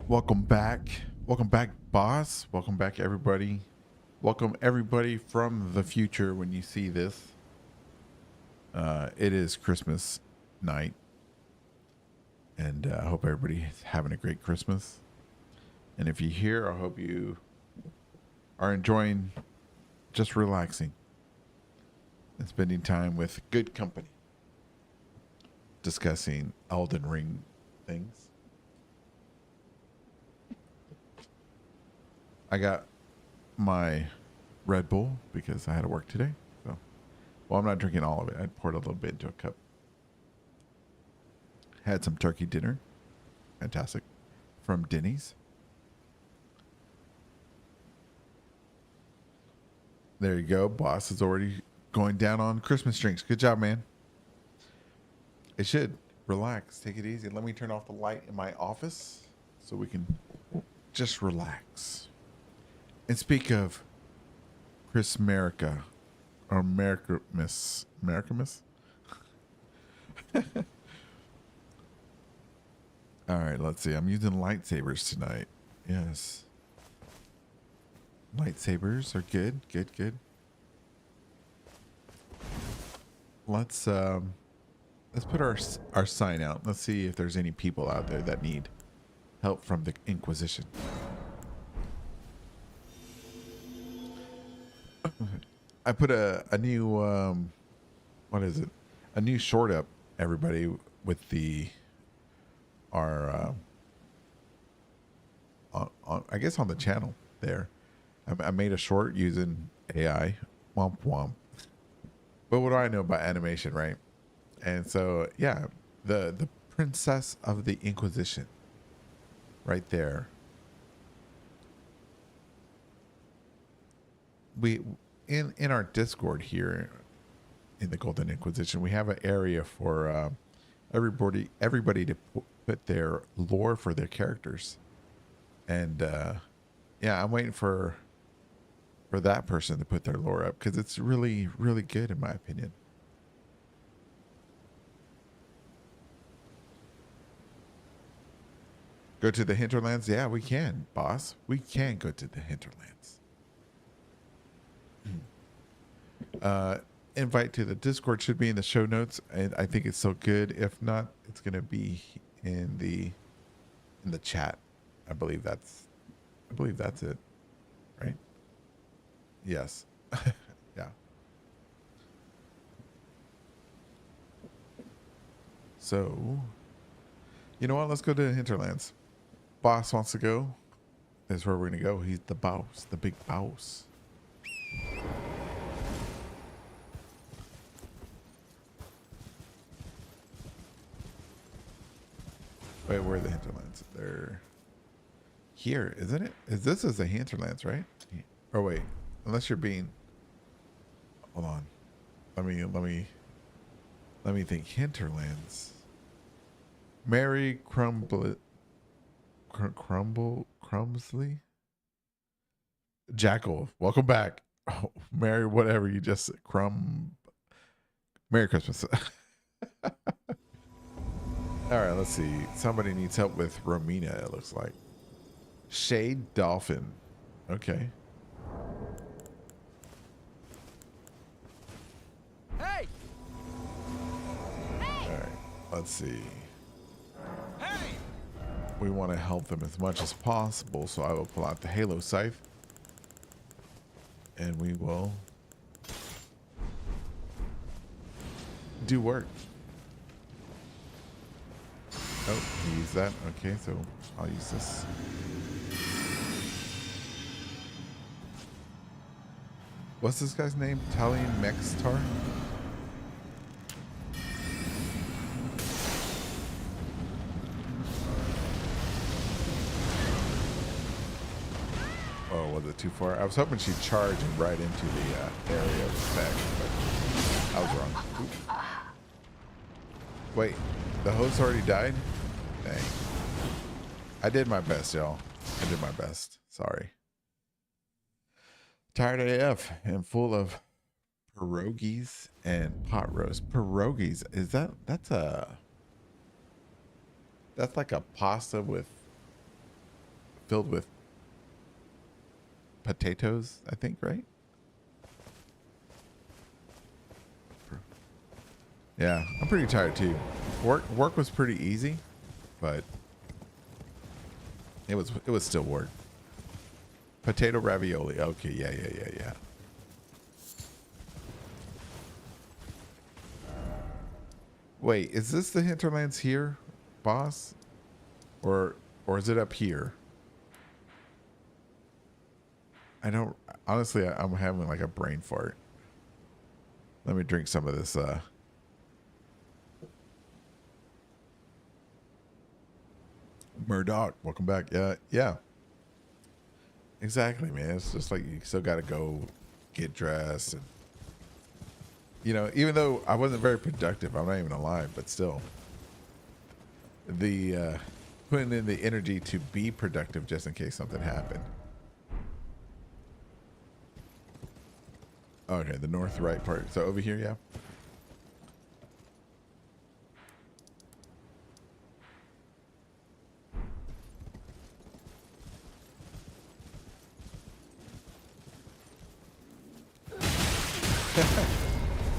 Welcome back. Welcome back, boss. Welcome back, everybody. Welcome, everybody from the future when you see this. It is Christmas night, and I hope everybody's having a great Christmas. And if you're here, I hope you are enjoying just relaxing and spending time with good company, discussing Elden Ring things. I got my Red Bull because I had to work today. So, well, I'm not drinking all of it. I poured a little bit into a cup. Had some turkey dinner. Fantastic. From Denny's. There you go. Boss is already going down on Christmas drinks. Good job, man. It should. Relax. Take it easy. Let me turn off the light in my office so we can just relax. And speak of Chris America or Americamus. Americamus? All right, let's see. I'm using lightsabers tonight. Yes. Lightsabers are good. Good, good. Let's put our sign out. Let's see if there's any people out there that need help from the Inquisition. I put a new what is it? A new short up, everybody, with the our I guess on the channel there. I made a short using AI. Womp womp. But what do I know about animation, right? And so yeah, the Princess of the Inquisition, right there. We in our Discord here in the Golden Inquisition, we have an area for everybody to put their lore for their characters, and yeah, I'm waiting for that person to put their lore up because it's really good in my opinion. Go to the hinterlands? Yeah, we can, boss. We can go to the hinterlands. Invite to the Discord should be in the show notes, and I think it's so good. If not, it's gonna be in the chat. I believe that's it, right? Yes. Yeah. So, you know what? Let's go to the hinterlands. Boss wants to go. That's where we're gonna go. He's the boss, the big boss. Wait, where are the hinterlands? They're here, isn't it? This is the hinterlands, right? Or wait, unless you're being. Hold on. Let me think. Hinterlands. Mary Crumsley. Jackal. Welcome back. Oh, Mary, whatever you just Merry Christmas. All right, let's see. Somebody needs help with Romina, it looks like. Shade Dolphin. Okay. Hey! All right, let's see. Hey! We want to help them as much as possible, so I will pull out the Halo Scythe. And we will do work. Oh, he used that. Okay, so I'll use this. What's this guy's name? Talion Mextar? Oh, was it too far? I was hoping she'd charge and right into the area of effect, but I was wrong. Oop. Wait, the host already died? Dang. I did my best, y'all. I did my best. Sorry. Tired AF and full of pierogies and pot roast. Pierogies, is that's like a pasta with filled with potatoes, I think, right? Yeah, I'm pretty tired too. Work was pretty easy, but it was still work. Potato ravioli. Okay, yeah. Wait, is this the hinterlands here, boss? Or is it up here? I don't honestly I'm having like a brain fart. Let me drink some of this Murdoch. Welcome back. Yeah. Exactly, man. It's just like you still gotta go get dressed and even though I wasn't very productive, I'm not even alive, but still. The putting in the energy to be productive just in case something happened. Okay, the north right part. So over here, yeah.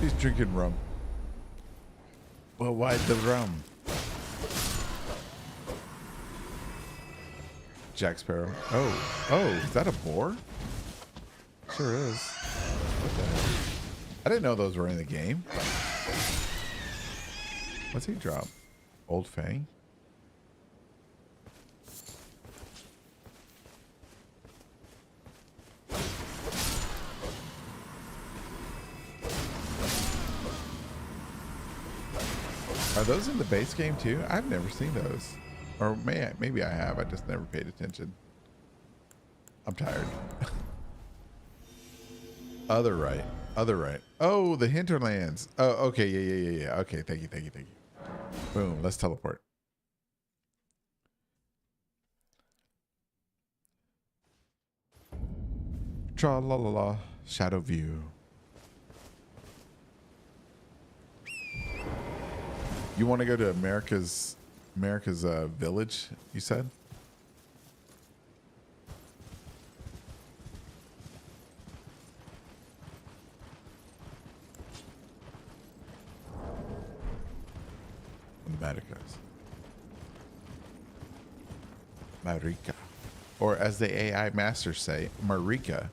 He's drinking rum. Well, why the rum? Jack Sparrow. Oh, is that a boar? Sure is. What the hell? I didn't know those were in the game. What's he drop? Old Fang? Are those in the base game too? I've never seen those. Or maybe I have. I just never paid attention. I'm tired. Other right. Oh, the hinterlands. Oh, okay. Yeah. Okay, thank you. Boom, let's teleport. Tra la la la. Shadow view. You want to go to America's village, you said? Americas. Marika. Or as the AI masters say, Marika.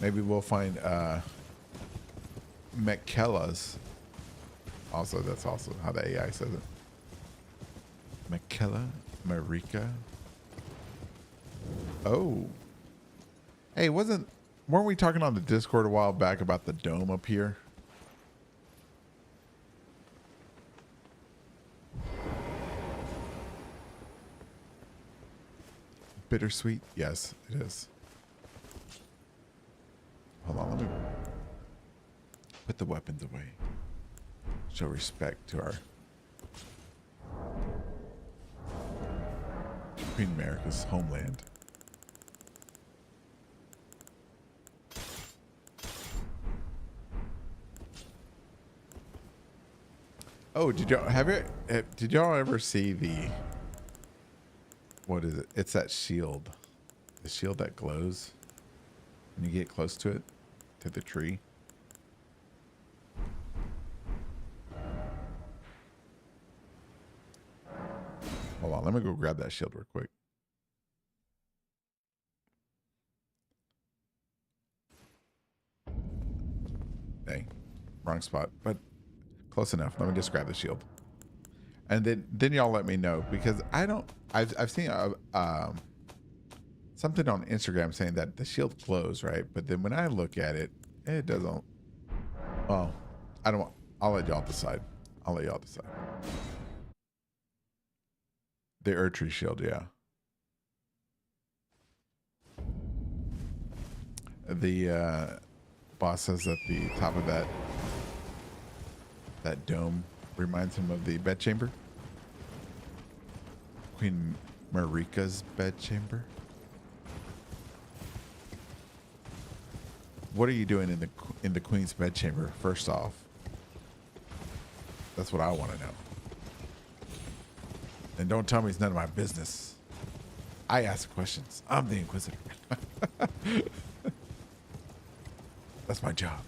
Maybe we'll find McKella's. Also, that's also how the AI says it. McKella, Marika. Oh. Hey, weren't we talking on the Discord a while back about the dome up here? Bittersweet? Yes, it is. Hold on, let me put the weapons away. Show respect to our Queen America's homeland. Oh, did y'all ever see what is it? It's that shield. The shield that glows when you get close to it, to the tree. Hold on, let me go grab that shield real quick. Dang, wrong spot, but close enough. Let me just grab the shield, and then y'all let me know, because I've seen something on Instagram saying that the shield glows, right? But then when I look at it, it doesn't. Well, I don't. I'll let y'all decide. The Erdtree shield, yeah. The boss says at the top of that dome reminds him of the bedchamber. Queen Marika's bedchamber. what are you doing in the queen's bedchamber? First off, that's what I want to know. And don't tell me it's none of my business. I ask questions. I'm the inquisitor. That's my job.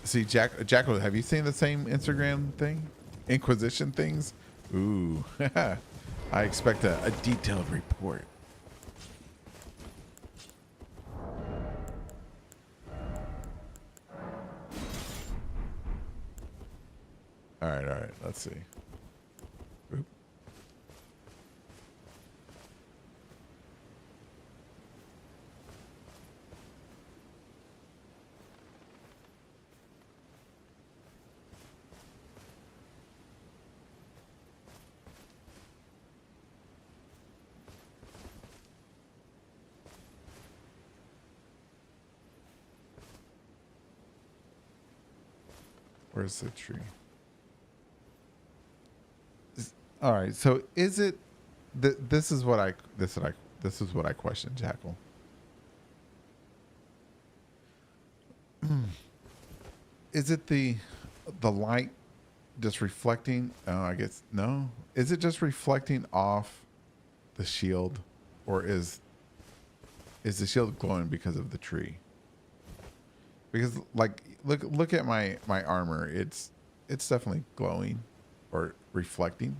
See, Jackal, have you seen the same Instagram thing? Inquisition things? Ooh. I expect a detailed report. All right. Let's see. Oop. Where's the tree? All right. So is it? This is what I question, Jackal. Is it the light just reflecting? Oh, I guess no. Is it just reflecting off the shield, or is the shield glowing because of the tree? Because like look at my armor. It's definitely glowing or reflecting.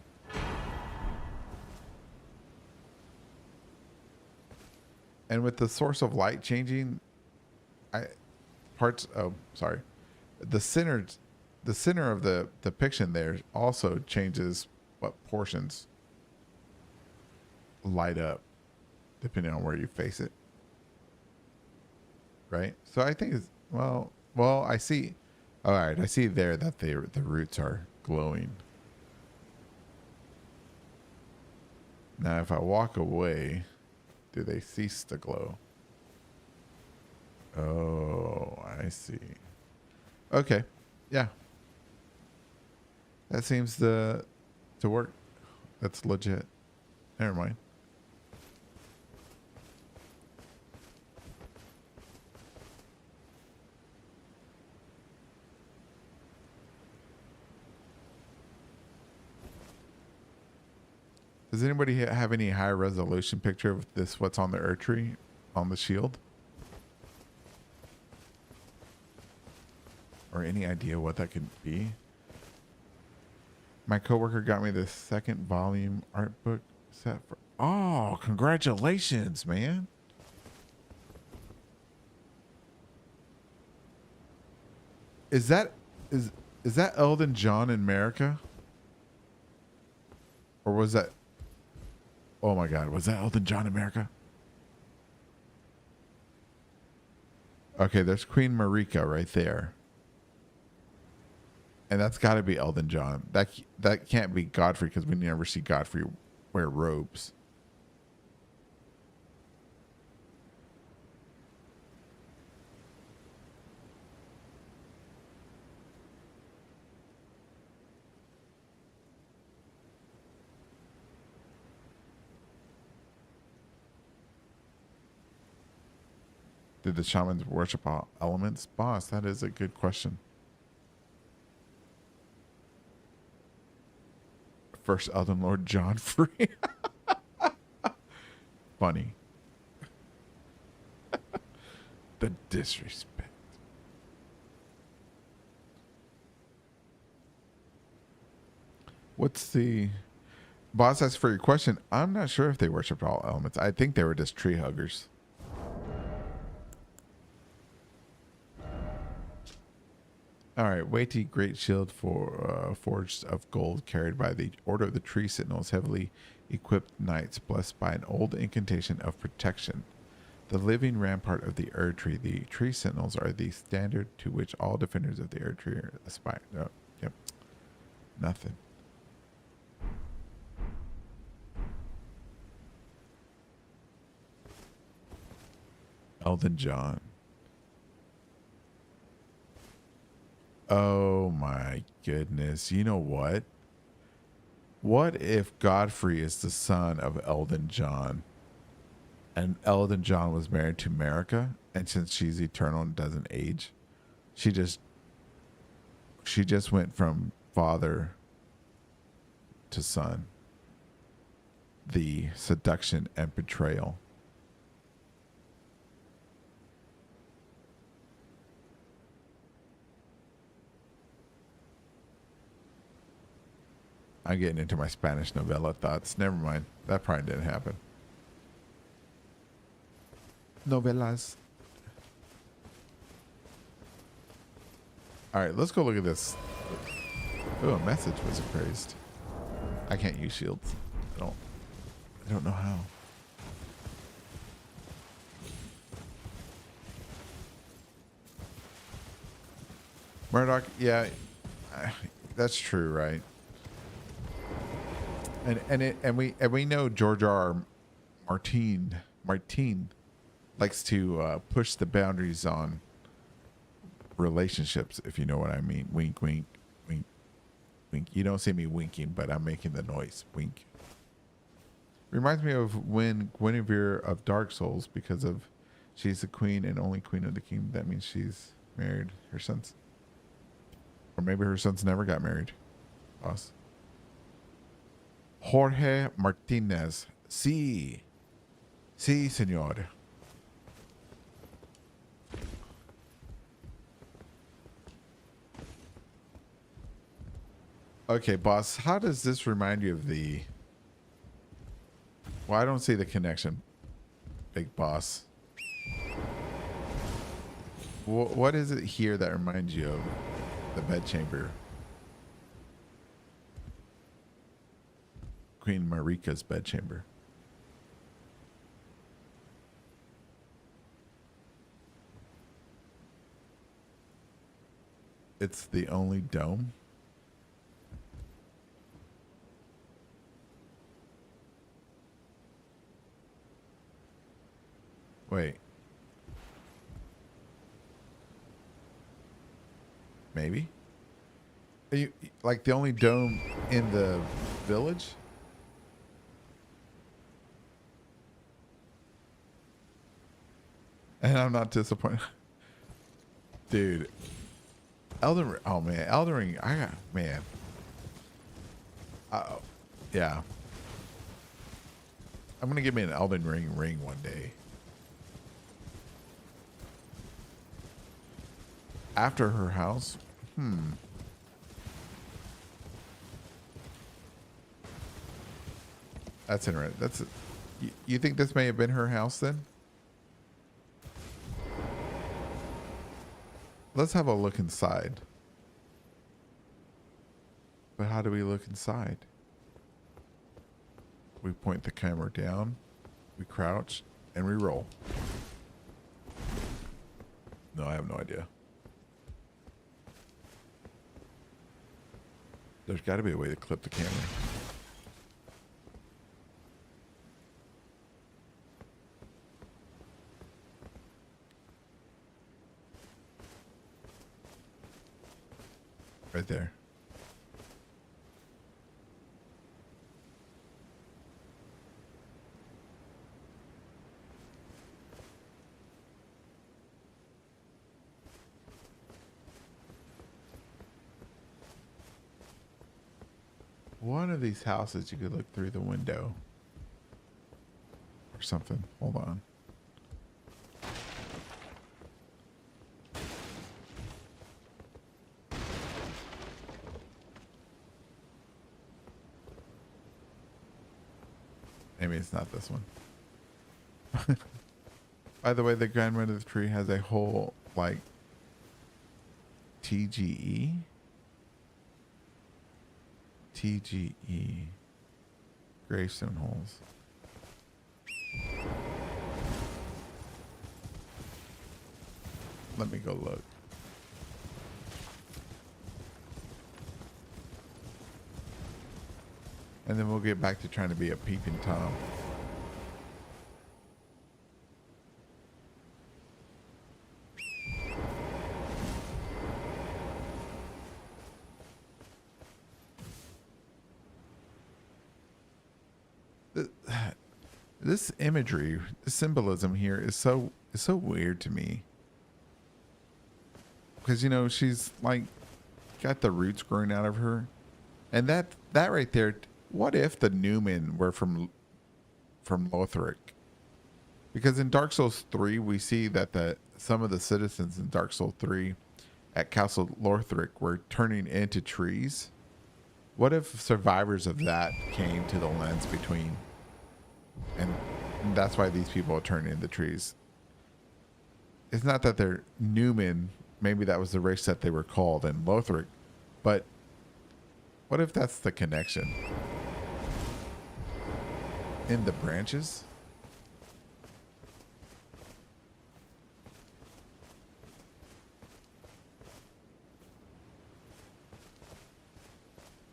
And with the source of light changing, the center of the depiction there also changes what portions light up depending on where you face it. Right? So I think it's well, I see. All right, I see there that the roots are glowing. Now if I walk away, do they cease to glow? Oh, I see. Okay. Yeah. That seems to work. That's legit. Never mind. Does anybody have any high resolution picture of this? What's on the Erdtree on the shield? Or any idea what that could be? My coworker got me the second volume art book set for. Oh, congratulations, man! Is that Elden John in America? Or was that? Oh my God, was that Elden John America? Okay, there's Queen Marika right there. And that's got to be Elden John. That can't be Godfrey because we never see Godfrey wear robes. Did the shamans worship all elements? Boss, that is a good question. First Elden Lord John Free. Funny. The disrespect. What's the... Boss, as for your question, I'm not sure if they worshiped all elements. I think they were just tree huggers. All right, weighty great shield for forged of gold, carried by the Order of the Tree Sentinels, heavily equipped knights, blessed by an old incantation of protection. The living rampart of the Erdtree. The Tree Sentinels are the standard to which all defenders of the Erdtree aspire. Oh, yep, nothing. Elden John. Oh my goodness. You know what? What if Godfrey is the son of Elden John? And Elden John was married to Marika, and since she's eternal and doesn't age, she just went from father to son. The seduction and betrayal. I'm getting into my Spanish novella thoughts. Never mind. That probably didn't happen. Novelas. All right, let's go look at this. Oh, a message was erased. I can't use shields. I don't know how. Murdoch, yeah, that's true, right? And we know George R. Martin likes to push the boundaries on relationships, if you know what I mean. Wink, wink, wink, wink. You don't see me winking, but I'm making the noise. Wink. Reminds me of when Guinevere of Dark Souls, because of she's the queen and only queen of the kingdom. That means she's married. Her sons, or maybe her sons never got married. Boss. Jorge Martinez. Sí. Sí, señor. Okay, boss. How does this remind you of the... Well, I don't see the connection, big boss. What is it here that reminds you of the bedchamber? Queen Marika's bedchamber. It's the only dome. Wait. Maybe? Are you like the only dome in the village? And I'm not disappointed. Dude. Elden Ring. Oh, man. Elden Ring. I got... Man. Yeah. I'm going to give me an Elden Ring one day. After her house? That's interesting. That's... You think this may have been her house then? Let's have a look inside. But how do we look inside? We point the camera down, we crouch, and we roll. No, I have no idea. There's got to be a way to clip the camera. Right there. One of these houses you could look through the window or something. Hold on. Maybe it's not this one. By the way, the grandmother tree has a whole, like, TGE? TGE. Gravestone holes. Let me go look. And then we'll get back to trying to be a peeping Tom. this imagery, the symbolism here is so weird to me. Because you know she's like got the roots growing out of her, and that right there. What if the Newmen were from Lothric? Because in Dark Souls 3, we see that some of the citizens in Dark Souls 3 at Castle Lothric were turning into trees. What if survivors of that came to the lands between, and that's why these people are turning into trees? It's not that they're Newmen. Maybe that was the race that they were called in Lothric, but what if that's the connection? In the branches?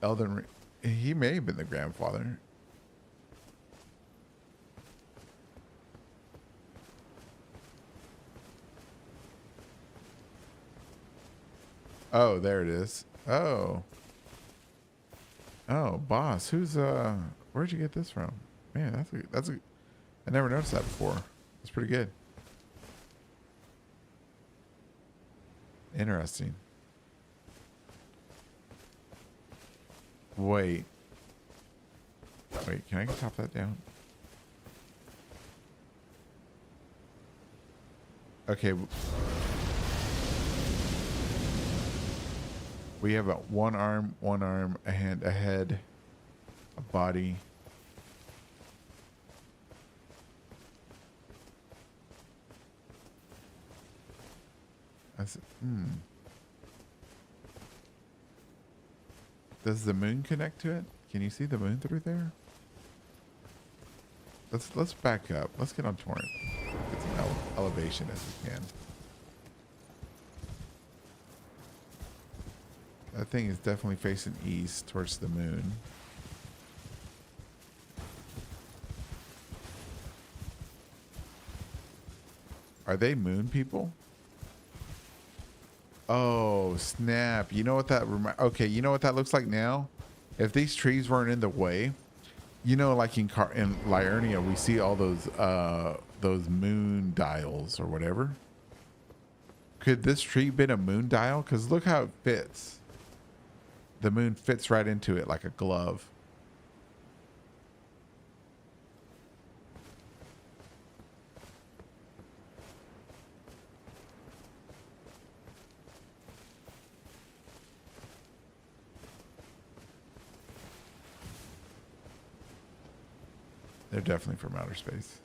Elden, he may have been the grandfather. Oh, there it is. Oh. Oh, boss. Where'd you get this from? Man, I never noticed that before. That's pretty good. Interesting. Wait, can I top that down? Okay. We have one arm, a hand, a head, a body. Does the moon connect to it? Can you see the moon through there? Let's back up. Let's get on torrent. Get some elevation as we can. That thing is definitely facing east towards the moon. Are they moon people? Oh, snap. You know what that okay, you know what that looks like now? If these trees weren't in the way, you know, like in Liurnia, we see all those moon dials or whatever. Could this tree been a moon dial? Because look how it fits. The moon fits right into it like a glove. They're definitely from outer space.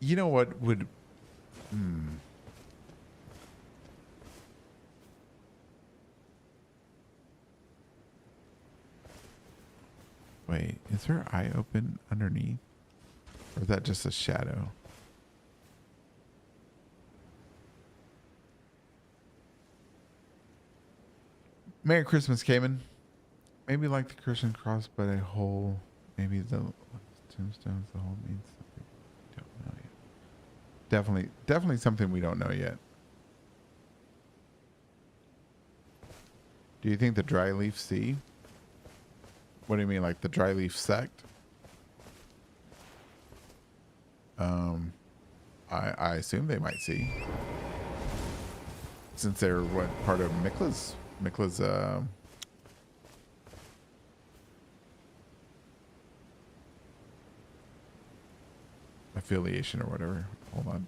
You know what would... Wait, is her eye open underneath? Or is that just a shadow? Merry Christmas, Cayman. Maybe like the Christian cross, but a hole. Maybe the tombstones, the hole means something we don't know yet. Definitely something we don't know yet. Do you think the dry leaf sea? What do you mean, like the dry leaf sect? I assume they might see, since they're what, part of Mikla's affiliation or whatever. Hold on.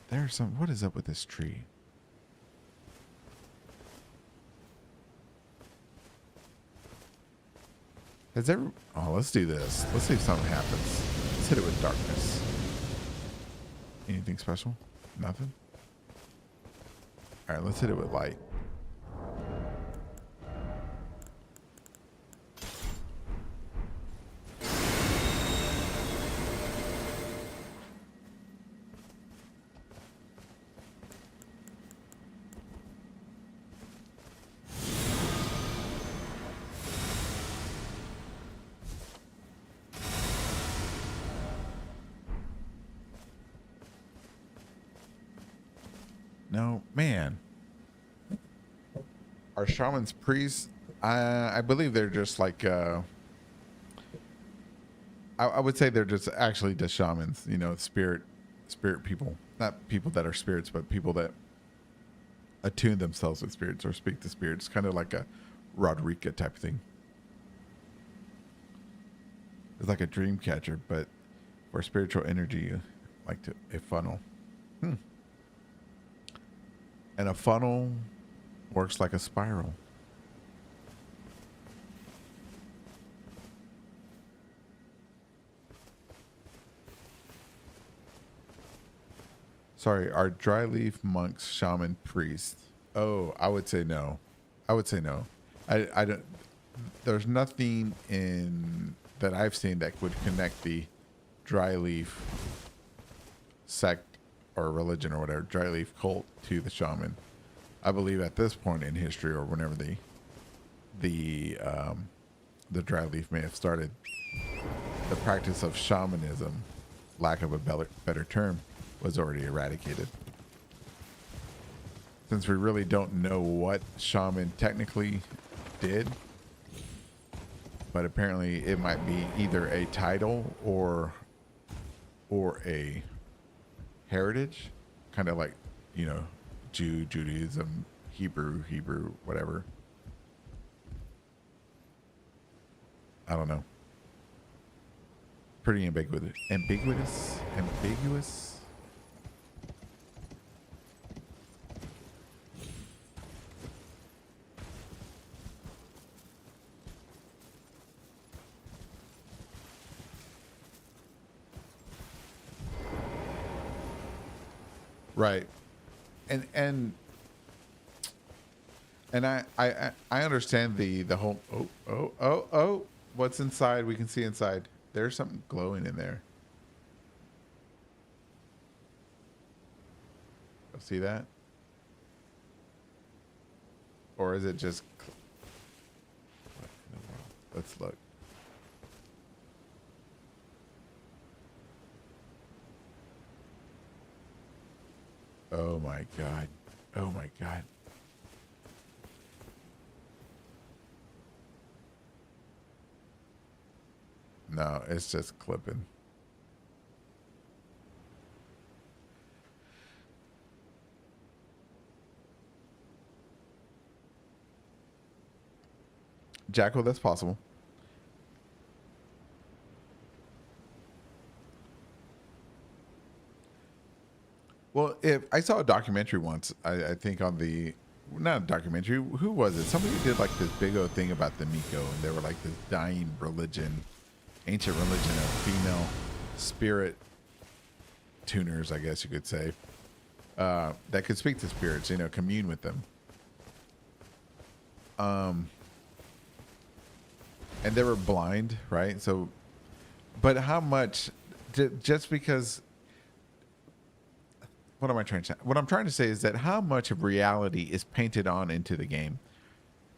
There's some. What is up with this tree? Has ever? Oh, let's do this. Let's see if something happens. Let's hit it with darkness. Anything special? Nothing. All right, let's hit it with light. No, man. Are shamans priests? I believe they're just like I would say they're just actually just shamans, you know, spirit people. Not people that are spirits, but people that attune themselves with spirits or speak to spirits, kind of like a Rodrika type thing. It's like a dream catcher, but for spiritual energy, like to a funnel. Hmm. And a funnel works like a spiral. Sorry, are dry leaf monks shaman priests? Oh, I would say no. I would say no. I don't. There's nothing in that I've seen that would connect the dry leaf sect or religion or whatever, dry leaf cult, to the shaman. I believe at this point in history, or whenever the dry leaf may have started, the practice of shamanism, lack of a better term, was already eradicated. Since we really don't know what shaman technically did, but apparently it might be either a title or a heritage, kind of like, you know, Judaism, Hebrew, whatever. I don't know. Pretty ambiguous. Right. And I understand the whole oh, what's inside. We can see inside. There's something glowing in there. See that? Or is it just what in the world? Let's look. Oh my god. Oh my god. No, it's just clipping. Jackal, that's possible. Well, if I saw a documentary once, I think on the not a documentary. Who was it? Somebody did like this big old thing about the Miko, and they were like this dying religion, ancient religion of female spirit tuners, I guess you could say, that could speak to spirits, you know, commune with them. And they were blind, right? So, but how much? Just because? What am I trying to say? What I'm trying to say is that how much of reality is painted on into the game?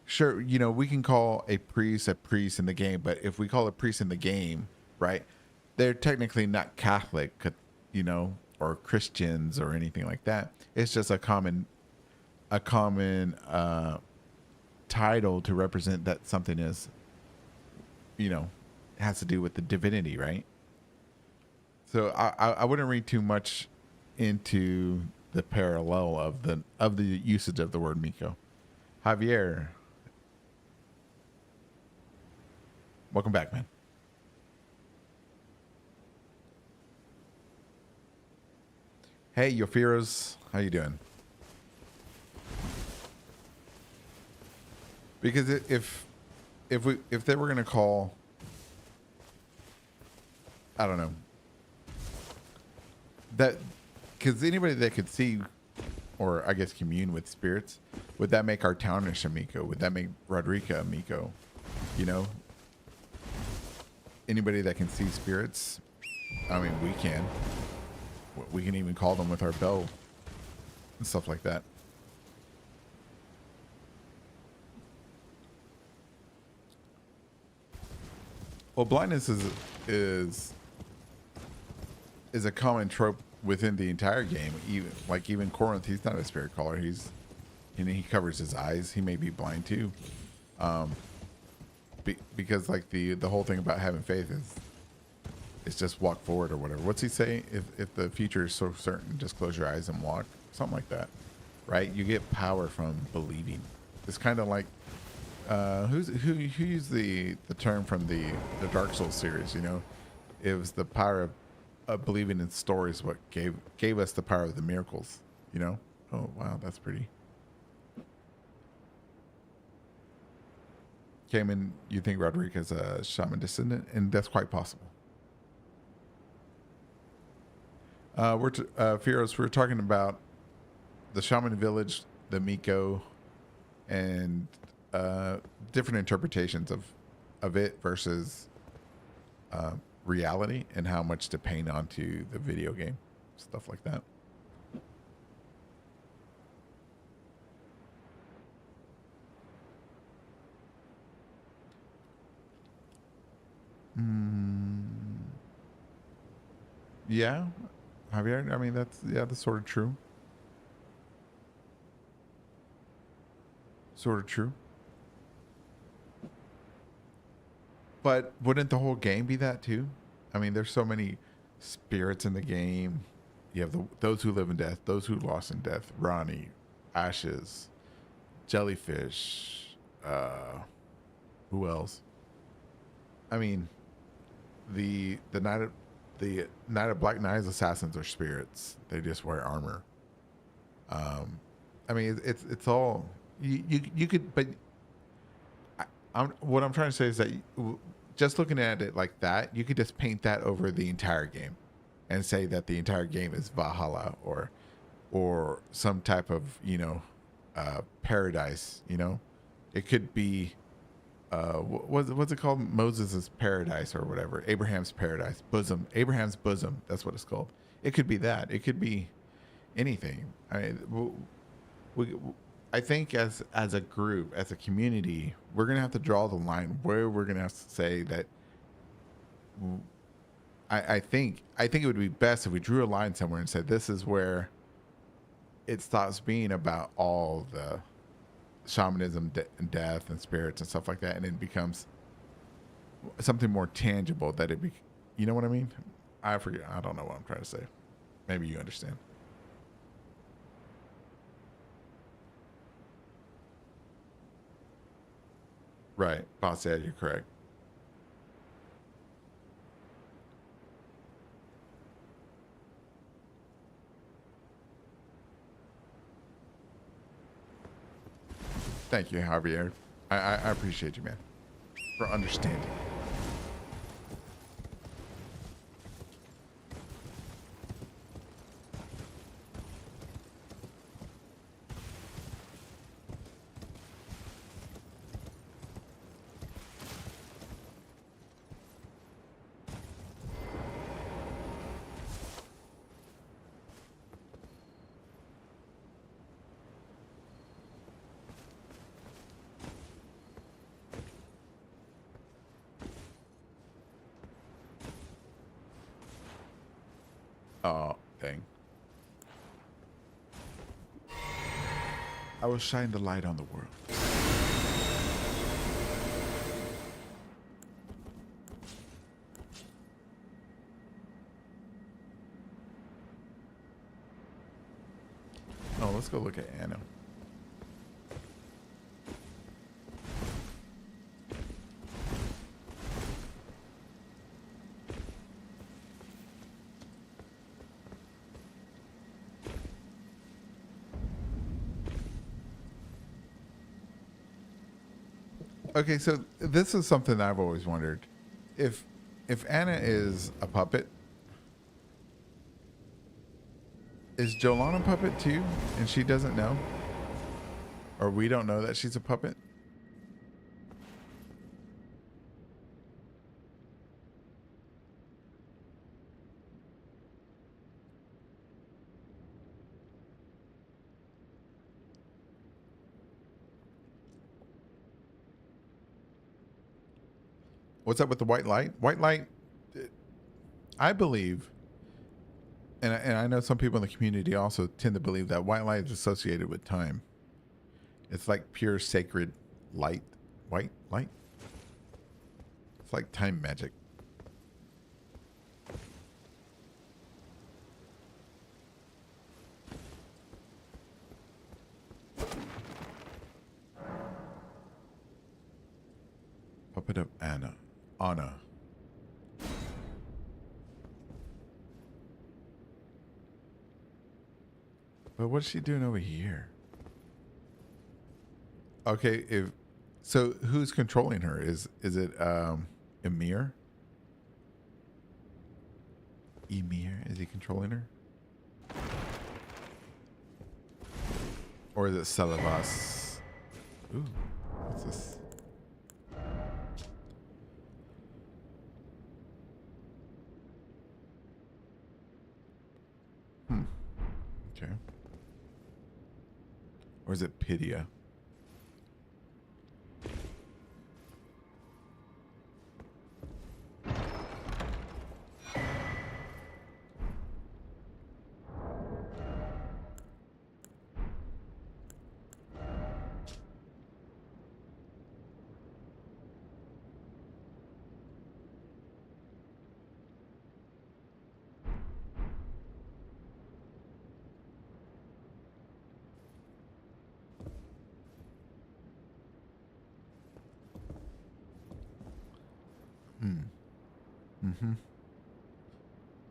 Sure, you know, we can call a priest in the game, but if we call a priest in the game, right, they're technically not Catholic, you know, or Christians or anything like that. It's just a common title to represent that something is, you know, has to do with the divinity, right? So I wouldn't read too much into the parallel of the usage of the word Miko. Javier, welcome back, man. Hey, Yofiros, how you doing? Because if they were gonna call, I don't know, that, because anybody that could see, or I guess commune with spirits, would that make our townish a Miko? Would that make Rodrika a Miko? You know, anybody that can see spirits, I mean, we can. We can even call them with our bell and stuff like that. Well, blindness is a common trope within the entire game. Even Corinth, he's not a spirit caller. He covers his eyes. He may be blind too. Because like the whole thing about having faith is it's just walk forward or whatever. What's he say? If the future is so certain, just close your eyes and walk. Something like that, right? You get power from believing. It's kind of like who used the term from the Dark Souls series? You know, it was the power of believing in stories what gave us the power of the miracles. You know? Oh wow, that's pretty. Cayman, you think Rodriguez a shaman descendant, and that's quite possible. Firos, we're talking about the shaman village, the Miko, and different interpretations of it versus reality, and how much to paint onto the video game, stuff like that. Yeah, Javier. I mean, that's sort of true. Sort of true. But wouldn't the whole game be that too? I mean, there's so many spirits in the game. You have those who live in death, those who lost in death, Ronnie, Ashes, Jellyfish, who else? I mean, the Night of Black Knives assassins are spirits. They just wear armor. I mean, it's all you could, but what I'm trying to say is that just looking at it like that, you could just paint that over the entire game, and say that the entire game is Valhalla or some type of paradise. You know, it could be what's it called? Moses' paradise or whatever. Abraham's paradise, bosom. Abraham's bosom. That's what it's called. It could be that. It could be anything. I mean, I think as a group, as a community, we're gonna have to draw the line where we're gonna have to say that. I think it would be best if we drew a line somewhere and said this is where it stops being about all the shamanism and death and spirits and stuff like that, and it becomes something more tangible. That it be, you know what I mean? I forget. I don't know what I'm trying to say. Maybe you understand. Right, boss. Yeah, you're correct. Thank you, Javier. I appreciate you, man, for understanding. Oh, dang. I will shine the light on the world. Oh, let's go look at Anna. Okay, so this is something I've always wondered. If Anna is a puppet, is Jolan a puppet too, and she doesn't know, or we don't know that she's a puppet? What's up with the white light? White light, I believe, And I know some people in the community also tend to believe that white light is associated with time. It's like pure sacred light. White light? It's like time magic. Puppet of Anna. Anna. But what's she doing over here? Okay, so who's controlling her? Is it Emir? Emir? Is he controlling her? Or is it Celavas? Ooh, what's this? Okay. Or is it Pydia?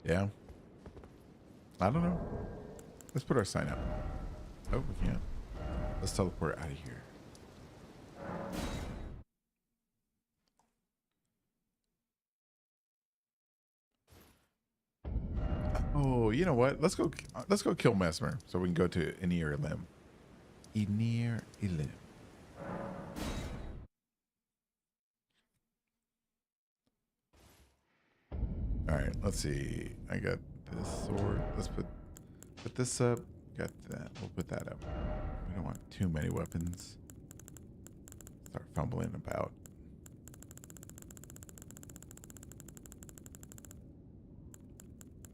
Yeah. I don't know. Let's put our sign up. Oh, we can't. Let's teleport out of here. Oh, you know what? Let's go. Let's go kill Mesmer so we can go to Enir Elim. Enir Elim. All right. Let's see. I got this sword. Let's put this up. Got that. We'll put that up. We don't want too many weapons. Start fumbling about.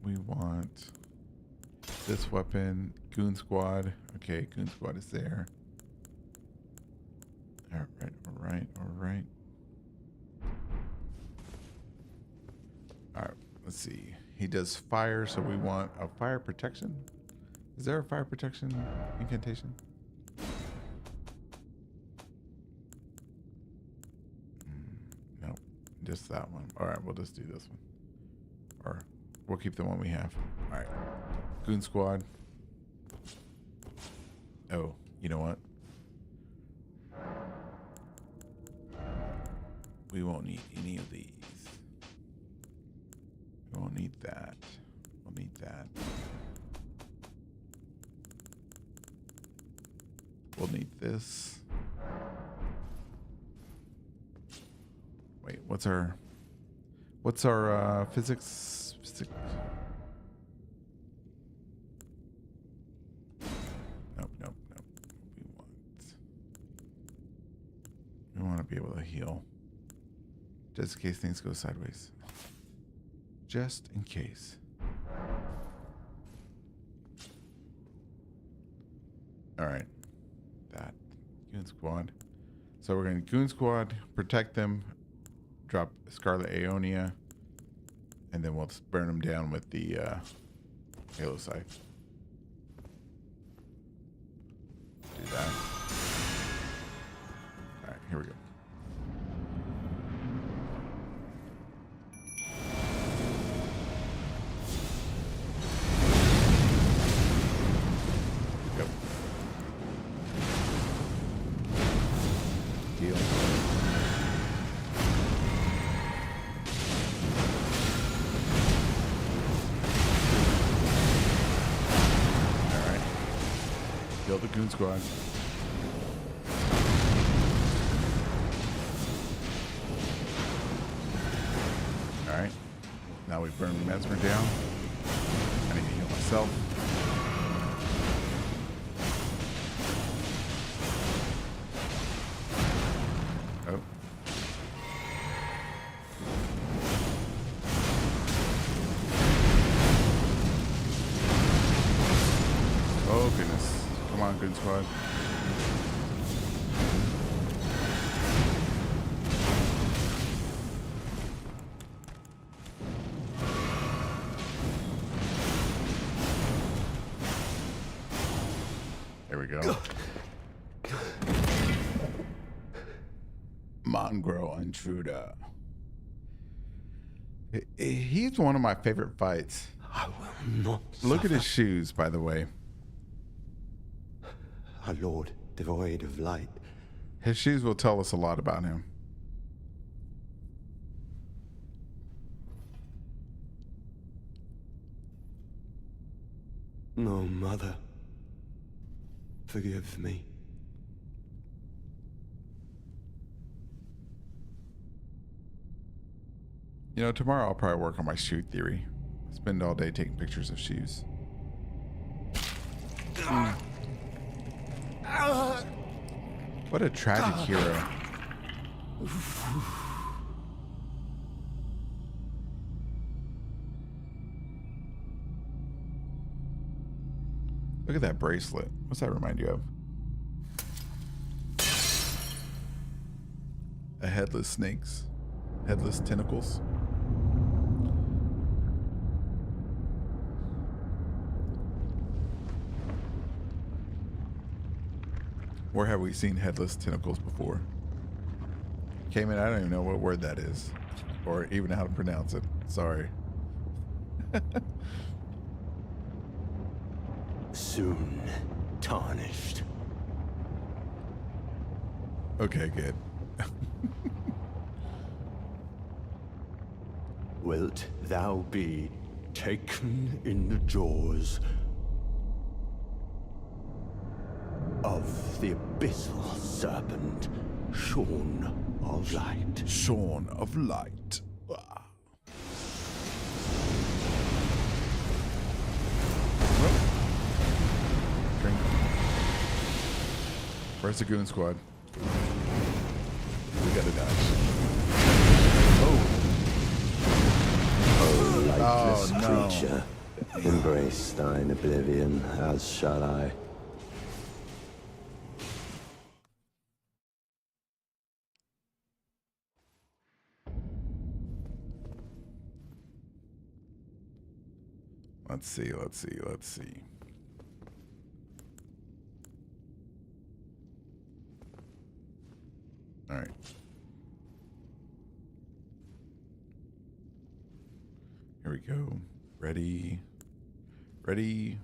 We want this weapon. Goon Squad. Okay, Goon Squad is there. All right, all right, all right. All right, let's see. He does fire, so we want a fire protection. Is there a fire protection incantation? No, just that one. All right, we'll just do this one. Or we'll keep the one we have. All right. Goon Squad. Oh, you know what? We won't need any of these. We won't need that. We'll need that. We'll need this. Wait, what's our physics? Nope, nope, nope. We want to be able to heal. Just in case things go sideways. Just in case. All right. That. Goon Squad. So we're going to Goon Squad, protect them, drop Scarlet Aeonia, and then we'll burn them down with the Halo Scythe. Do that. All right, here we go. Kill the Goon Squad. Alright. Now we burn Mesmer down. I need to heal myself. Oh. Come on, good squad. There we go. Mongrel intruder. He's one of my favorite fights. I will not Look at suffer. his shoes, by the way. A lord devoid of light. His shoes will tell us a lot about him. No, mother. Forgive me. You know, tomorrow I'll probably work on my shoe theory. Spend all day taking pictures of shoes. What a tragic hero. Look at that bracelet. What's that remind you of? A headless snakes. Headless tentacles. Where have we seen headless tentacles before? Cayman, I don't even know what word that is. Or even how to pronounce it. Sorry. Soon tarnished. Okay, good. Wilt thou be taken in the jaws of the abyssal serpent, shorn of light? Shorn of light. Ah. Drink. Where's the goon squad? We gotta dodge. Oh, lightless Oh, no. creature, embrace thine oblivion, as shall I. Let's see, let's see, let's see. All right. Here we go. Ready. Ready.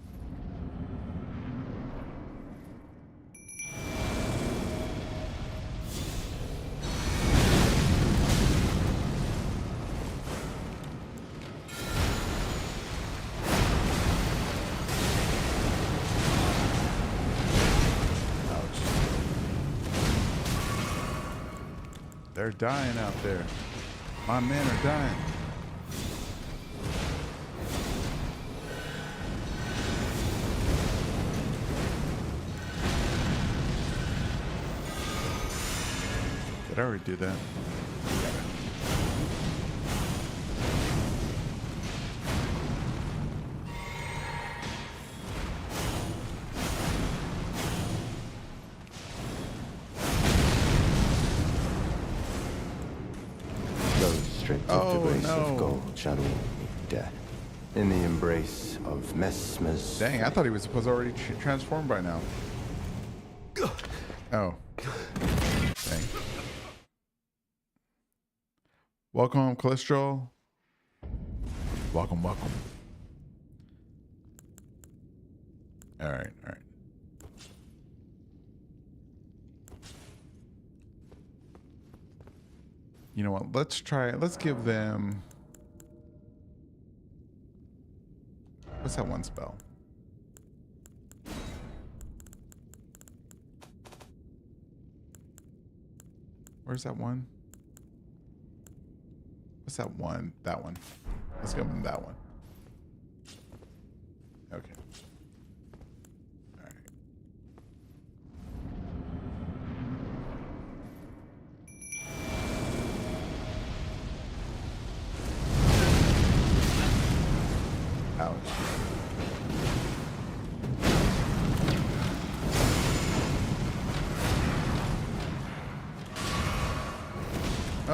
They're dying out there. My men are dying. Did I already do that? Those stripped Oh, of the grace no. of gold shall all meet death. In the embrace of Mesmer's. Dang, I thought he was supposed to already transform by now. Oh. Dang. Welcome, Cholesterol. Welcome, welcome. All right, all right. You know what? Let's try it. Let's give them... What's that one spell? Where's that one? What's that one? That one. Let's give them that one. Okay. All right. Ouch.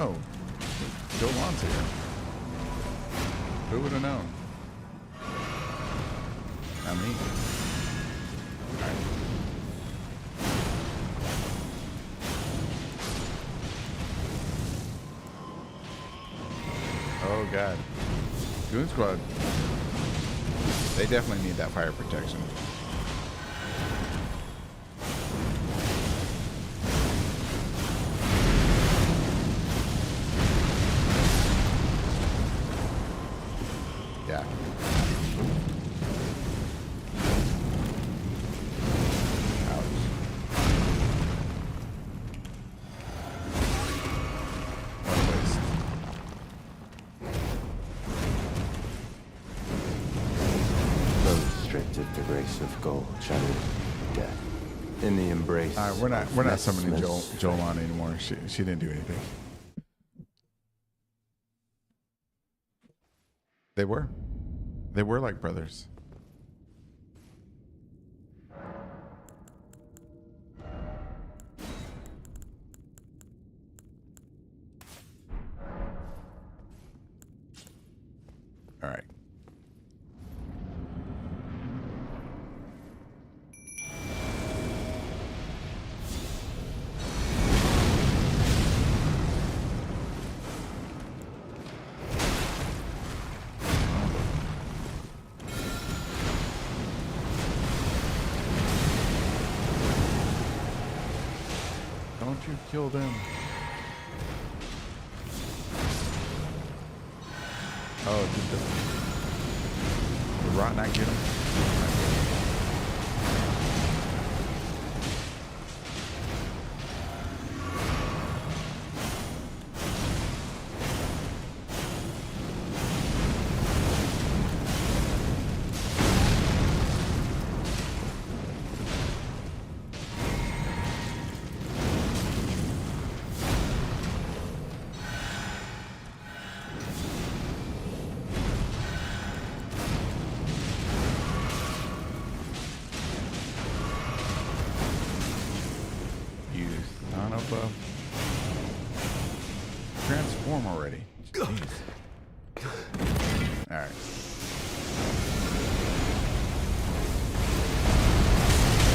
Oh, Joe Lon's here. Who would have known? Not me. All right. Oh God, Goon Squad. They definitely need that fire protection. Yeah. Ouch. What a waste. Those stripped of the grace of gold, shattered death. In the embrace. We're not of summoning Messmer's Joel on anymore. She didn't do anything. They were like brothers. All right. Don't you kill them. Oh, did the rot not get him? You son of a... Transform already. Jeez. All right.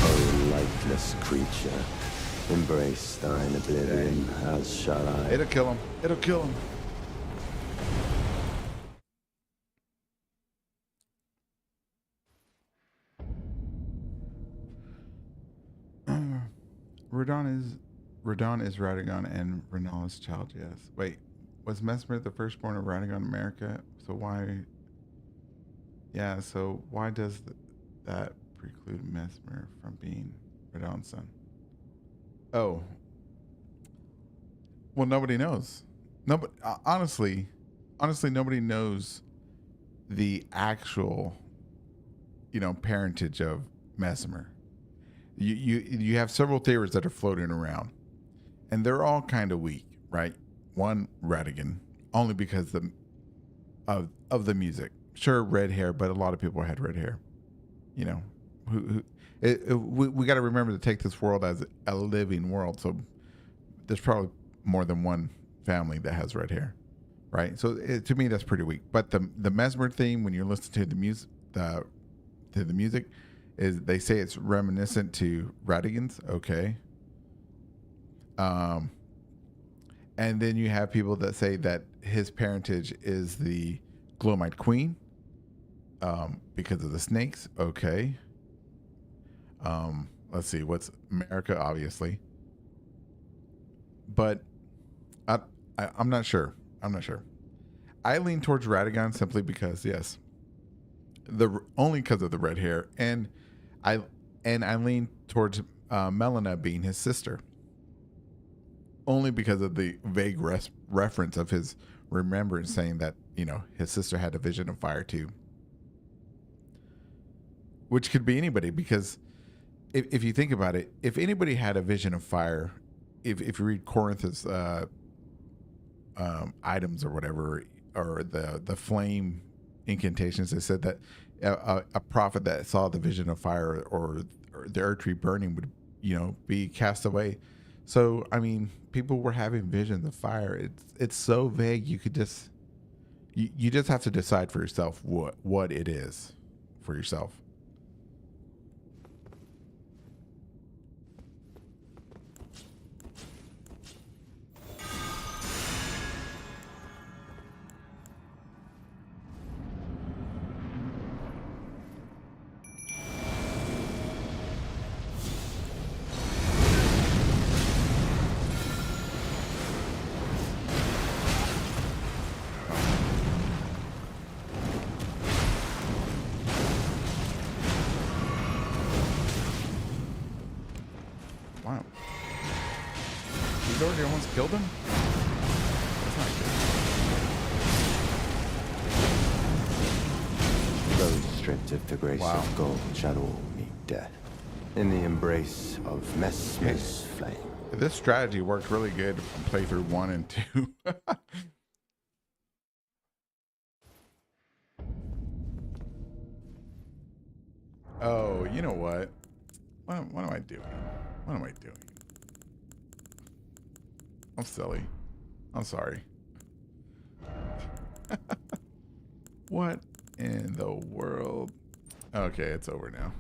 Oh, lifeless creature, embrace thine oblivion, as shall I. It'll kill him. It'll kill him. Radon is Radagon and Renala's child, yes. Wait, was Mesmer the firstborn of Radagon America? So why... Yeah, so why does that preclude Mesmer from being Radon's son? Oh. Well, nobody knows. Nobody, honestly, nobody knows the actual, parentage of Mesmer. You have several theories that are floating around, and they're all kind of weak, right? One, Radigan, only because of the music. Sure, red hair, but a lot of people had red hair. We got to remember to take this world as a living world. So there's probably more than one family that has red hair, right? So to me, that's pretty weak. But the Mesmer theme, when you're listening to the music, is they say it's reminiscent to Radigan's. Okay. And then you have people that say that his parentage is the Glowmite Queen, because of the snakes. Okay. Let's see, what's America, obviously. But I'm not sure. I lean towards Radagon simply because, yes, only because of the red hair, and I lean towards Melina being his sister, only because of the vague reference of his remembrance saying that his sister had a vision of fire too, which could be anybody, because if you think about it, if anybody had a vision of fire, if you read Corinth's items or whatever, or the flame incantations, they said that a prophet that saw the vision of fire or the earth tree burning would be cast away. So I mean, people were having visions of fire. It's so vague. You could just you just have to decide for yourself what it is for yourself. Wow. He's already almost killed him? That's not good. Those stripped of the grace Wow. of gold shall all meet death. In the embrace of Messmer's flame. This strategy worked really good on playthrough 1 and 2. Oh, you know what? What am I doing? What am I doing? I'm silly. I'm sorry. What in the world? Okay, it's over now.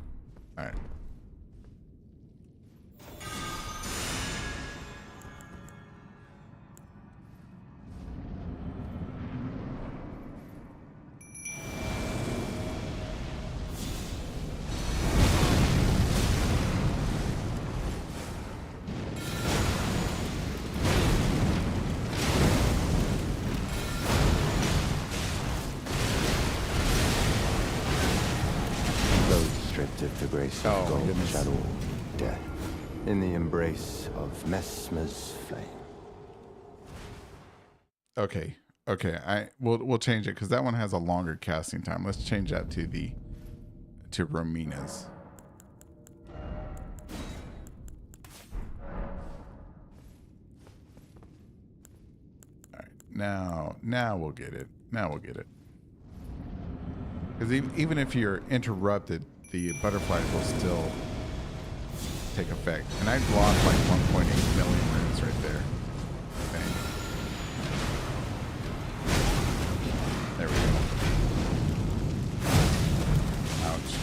All right. Those stripped of the grace Oh, of my gold goodness. shall all meet death. In the embrace of Messmer's flame. Okay. Okay. We'll change it because that one has a longer casting time. Let's change that to Romina's. All right. Now we'll get it. Now we'll get it. Because even if you're interrupted, the butterflies will still take effect. And I blocked like 1.8 million runes right there. Bang. There we go. Ouch.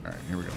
All right, here we go.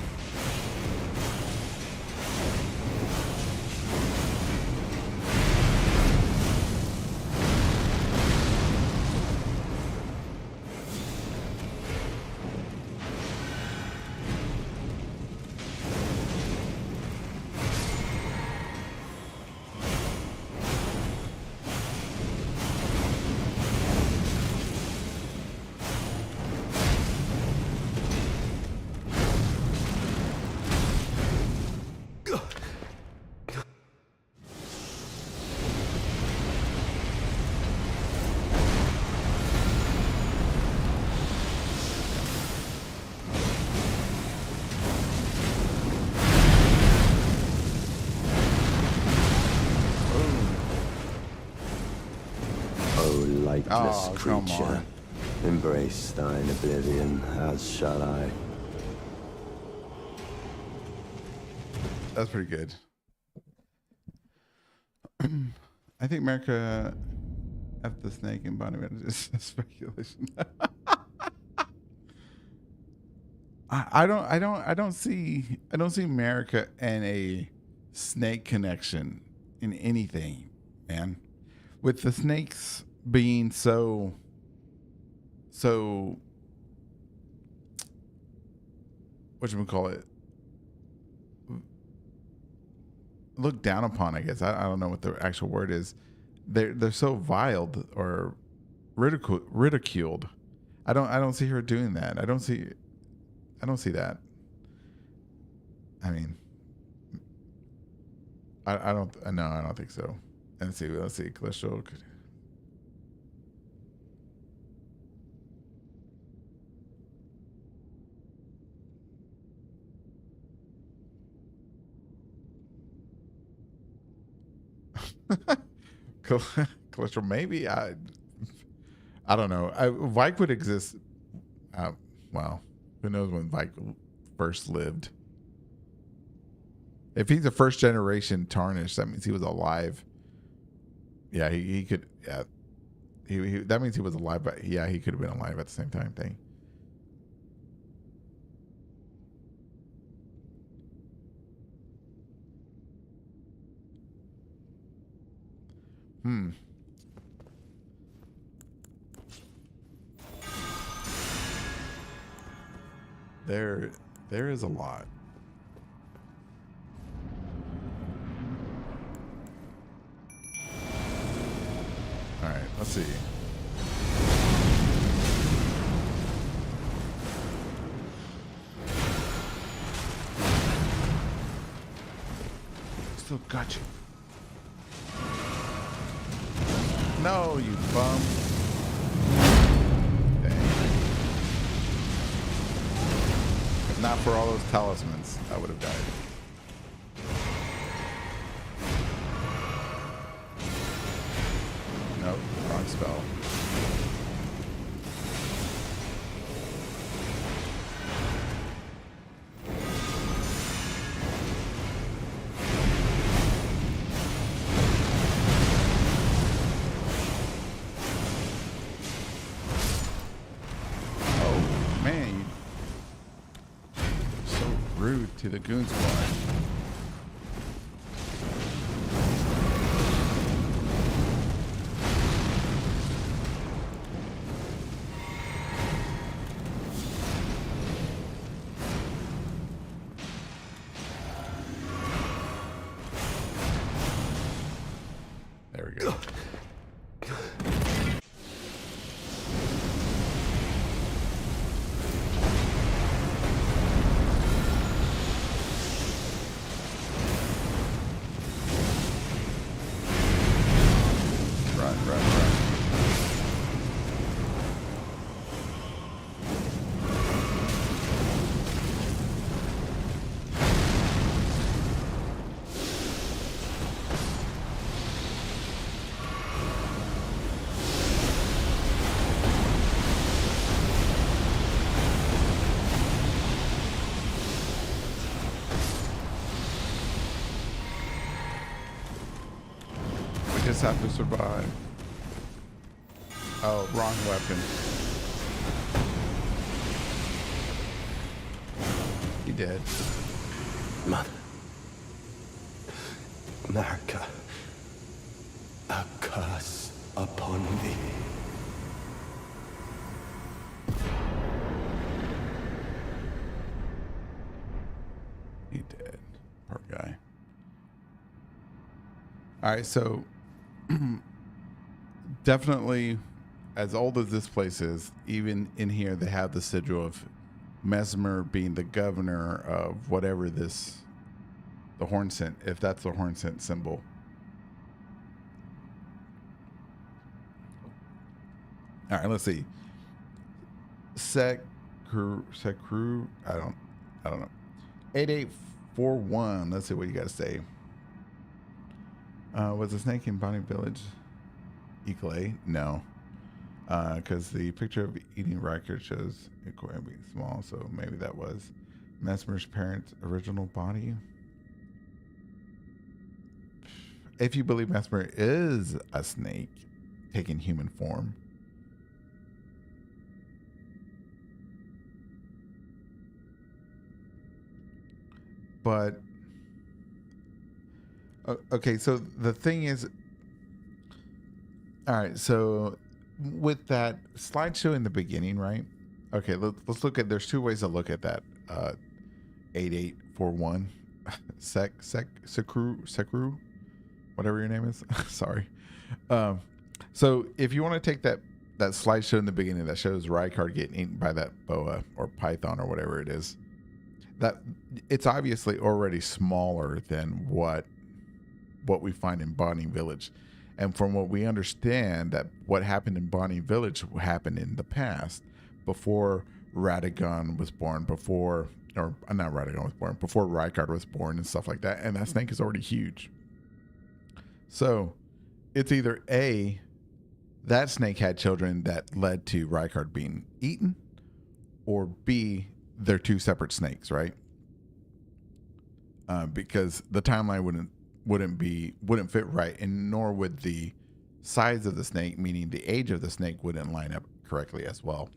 Lightless Oh, come creature, on. embrace thine oblivion, as shall I. That's pretty good. I think America F the snake and Bonnie is speculation. I don't see America and a snake connection in anything, man. With the snakes being so whatchamacallit, looked down upon, I guess. I don't know what the actual word is. They're so viled or ridiculed. I don't see her doing that. I don't see that. I mean, I don't no, I don't think so. Let's see. Celestial. cholesterol. Maybe I don't know. Vike would exist. Well, who knows when Vike first lived? If he's a first generation tarnished, that means he was alive. Yeah, he could. Yeah, he that means he was alive. But yeah, he could have been alive at the same time. Thing. There is a lot. All right, let's see. Still got you. No, you bum. Dang. If not for all those talismans, I would have died. Nope, wrong spell. Oh, man. So rude to the goon squad. There we go. Run, run, run. We just have to survive. Oh, wrong weapon. He did. Mother. America. A curse upon thee. He did. Poor guy. All right, so definitely, as old as this place is, even in here, they have the sigil of Mesmer being the governor of whatever this, the horn scent, if that's the horn scent symbol. All right, let's see. Sekru, I don't know. 8841. Let's see what you got to say. Was a snake in Bonnie Village Eagle? No. Because the picture of eating record shows it being small, so maybe that was Mesmer's parents' original body. If you believe Mesmer is a snake taking human form. But okay, so the thing is, all right, so with that slideshow in the beginning, right? Okay, let's look at, there's two ways to look at that. 8841 Sekru, whatever your name is. Sorry. So if you want to take that slideshow in the beginning that shows Rykard getting eaten by that boa or python or whatever it is, that it's obviously already smaller than what we find in Bonnie Village. And from what we understand, that what happened in Bonnie Village happened in the past, before Radagon was born, before Rykard was born and stuff like that. And that snake is already huge. So it's either A, that snake had children that led to Rykard being eaten, or B, they're two separate snakes, right? Because the timeline wouldn't fit right, and nor would the size of the snake, meaning the age of the snake, wouldn't line up correctly as well.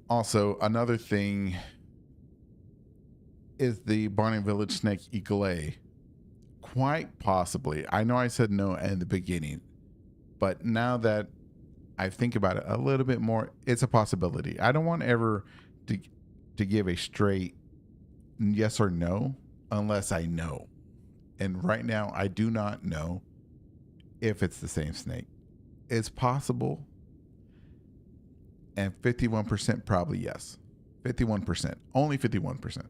Also, another thing is the Barney Village snake Eagle. Quite possibly. I know I said no in the beginning, but now that I think about it a little bit more, it's a possibility. I don't want ever to give a straight yes or no unless I know. And right now, I do not know if it's the same snake. It's possible. And 51% probably yes. 51%. Only 51%.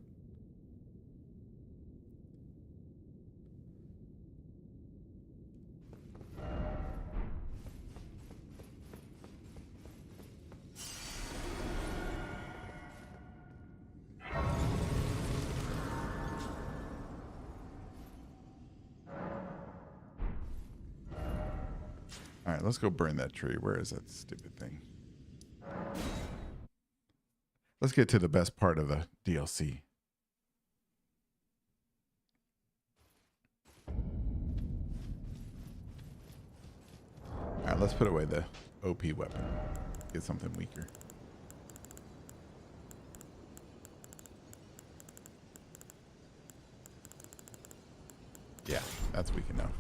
All right, let's go burn that tree. Where is that stupid thing? Let's get to the best part of the DLC. All right, let's put away the OP weapon. Get something weaker. Yeah, that's weak enough.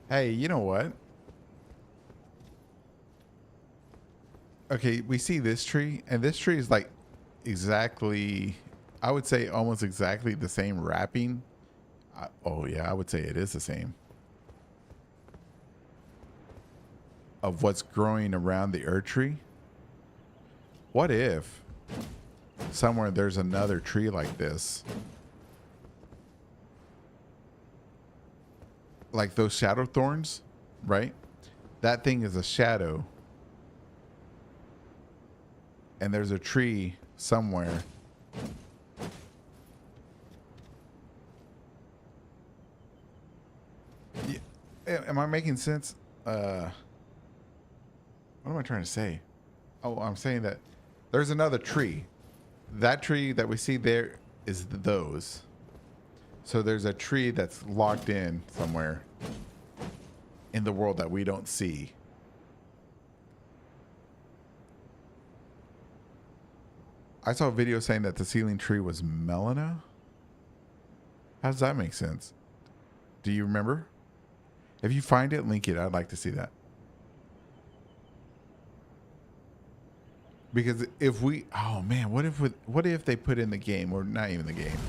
Hey, you know what? Okay, we see this tree, and this tree is like exactly, I would say almost exactly the same wrapping. Oh yeah, I would say it is the same. Of what's growing around the Earth tree. What if somewhere there's another tree like this? Like those shadow thorns, right? That thing is a shadow. And there's a tree somewhere. Yeah, am I making sense? What am I trying to say? Oh, I'm saying that there's another tree. That tree that we see there is those. So there's a tree that's locked in somewhere in the world that we don't see. I saw a video saying that the ceiling tree was Melina. How does that make sense? Do you remember? If you find it, link it. I'd like to see that. Because if we, oh man, what if they put in the game, or not even the game?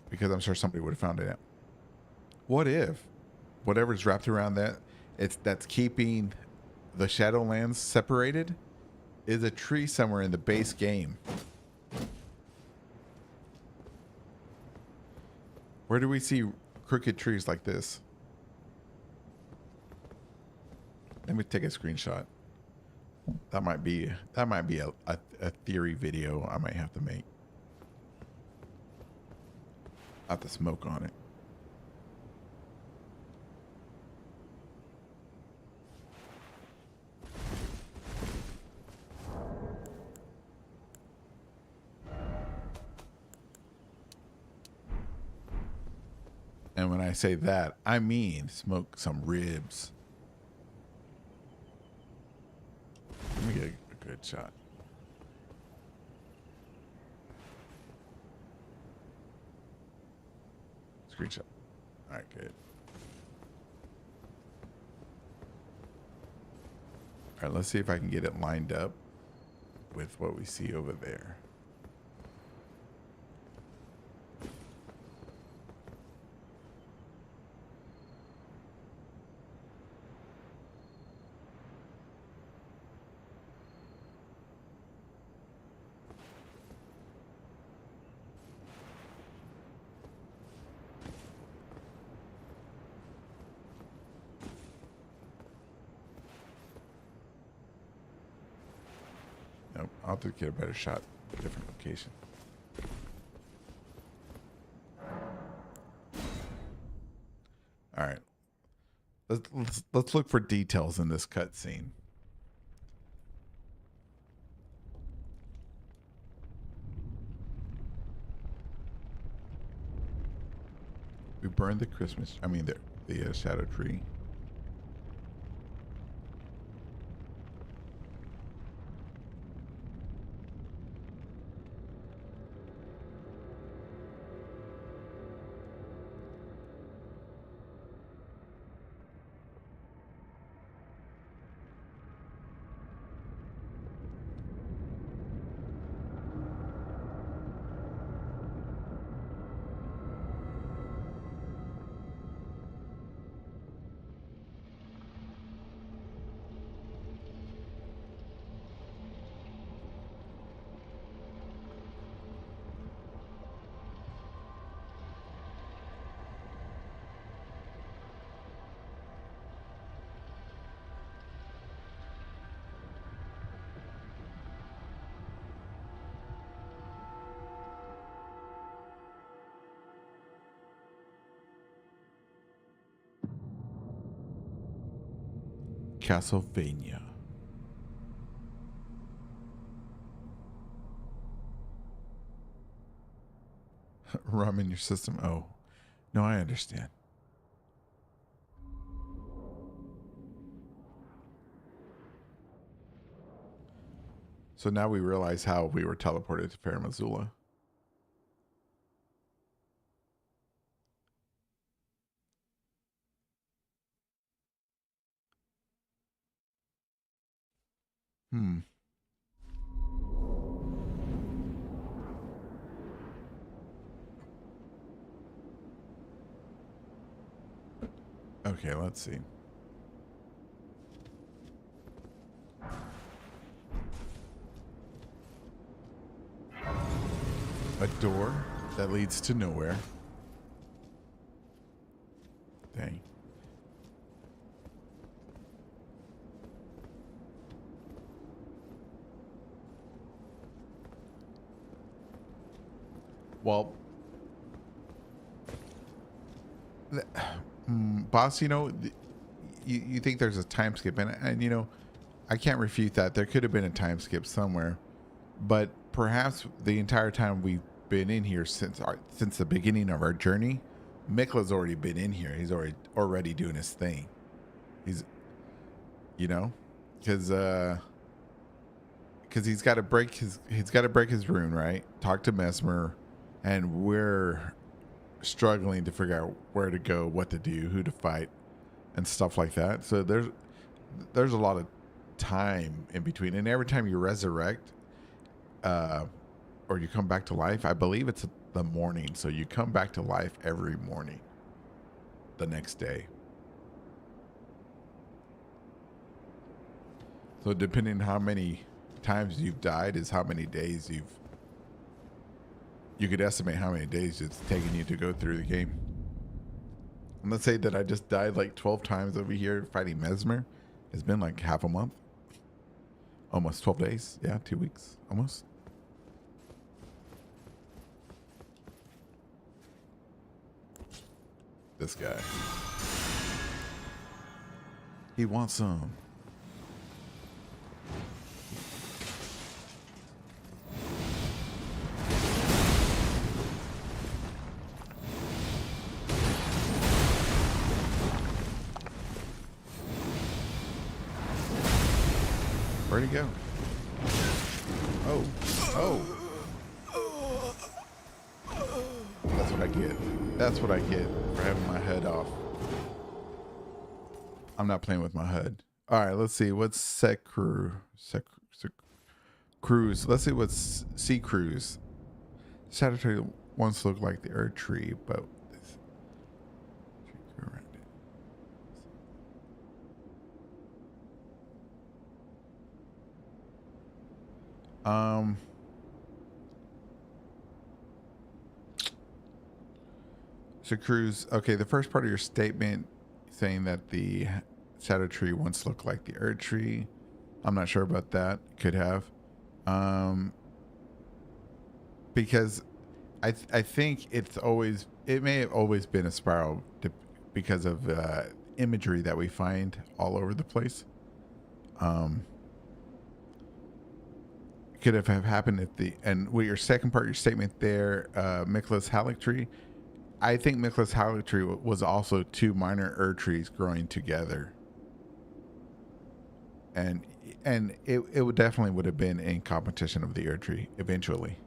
Because I'm sure somebody would have found it out. What if whatever's wrapped around that, that's keeping the Shadowlands separated, is a tree somewhere in the base game? Where do we see crooked trees like this? Let me take a screenshot. That might be a theory video I might have to make. I have to smoke on it. And when I say that, I mean smoke some ribs. Let me get a good shot. Screenshot. All right, good. All right, let's see if I can get it lined up with what we see over there. I'll have to get a better shot at a different location. All right. Let's look for details in this cutscene. We burned the Christmas. I mean the shadow tree. Castlevania. Rum in your system? Oh, no, I understand. So now we realize how we were teleported to Fair Missoula. Hmm. Okay, let's see. A door that leads to nowhere. Dang. Well, boss, you think there's a time skip, and I can't refute that. There could have been a time skip somewhere, but perhaps the entire time we've been in here since the beginning of our journey, Mikla's already been in here. He's already doing his thing. He's, because he's got to break his rune, right? Talk to Mesmer, and we're struggling to figure out where to go, what to do, who to fight, and stuff like that. So there's a lot of time in between, and every time you resurrect, or you come back to life, I believe it's the morning. So you come back to life every morning, the next day. So depending on how many times you've died is how many days you could estimate how many days it's taking you to go through the game. And let's say that I just died like 12 times over here fighting Mesmer. It's been like half a month. Almost 12 days. Yeah, 2 weeks. Almost. This guy. He wants some. Where'd he go? Oh. That's what I get. That's what I get for having my HUD off. I'm not playing with my HUD. All right, let's see. What's Cruise? Let's see what's Sea Cruise. Shadow Tree once looked like the Earth Tree, but this around it. So Cruz, okay, the first part of your statement saying that the Shadow Tree once looked like the Earth Tree. I'm not sure about that. Could have. Um, because I think it may have always been a spiral because of imagery that we find all over the place. Um, could have happened at the and with your second part, your statement there, Mikla's Halleck tree. I think Mikla's Halleck tree was also two minor Erd trees growing together, and it would definitely would have been in competition of the Erd tree eventually.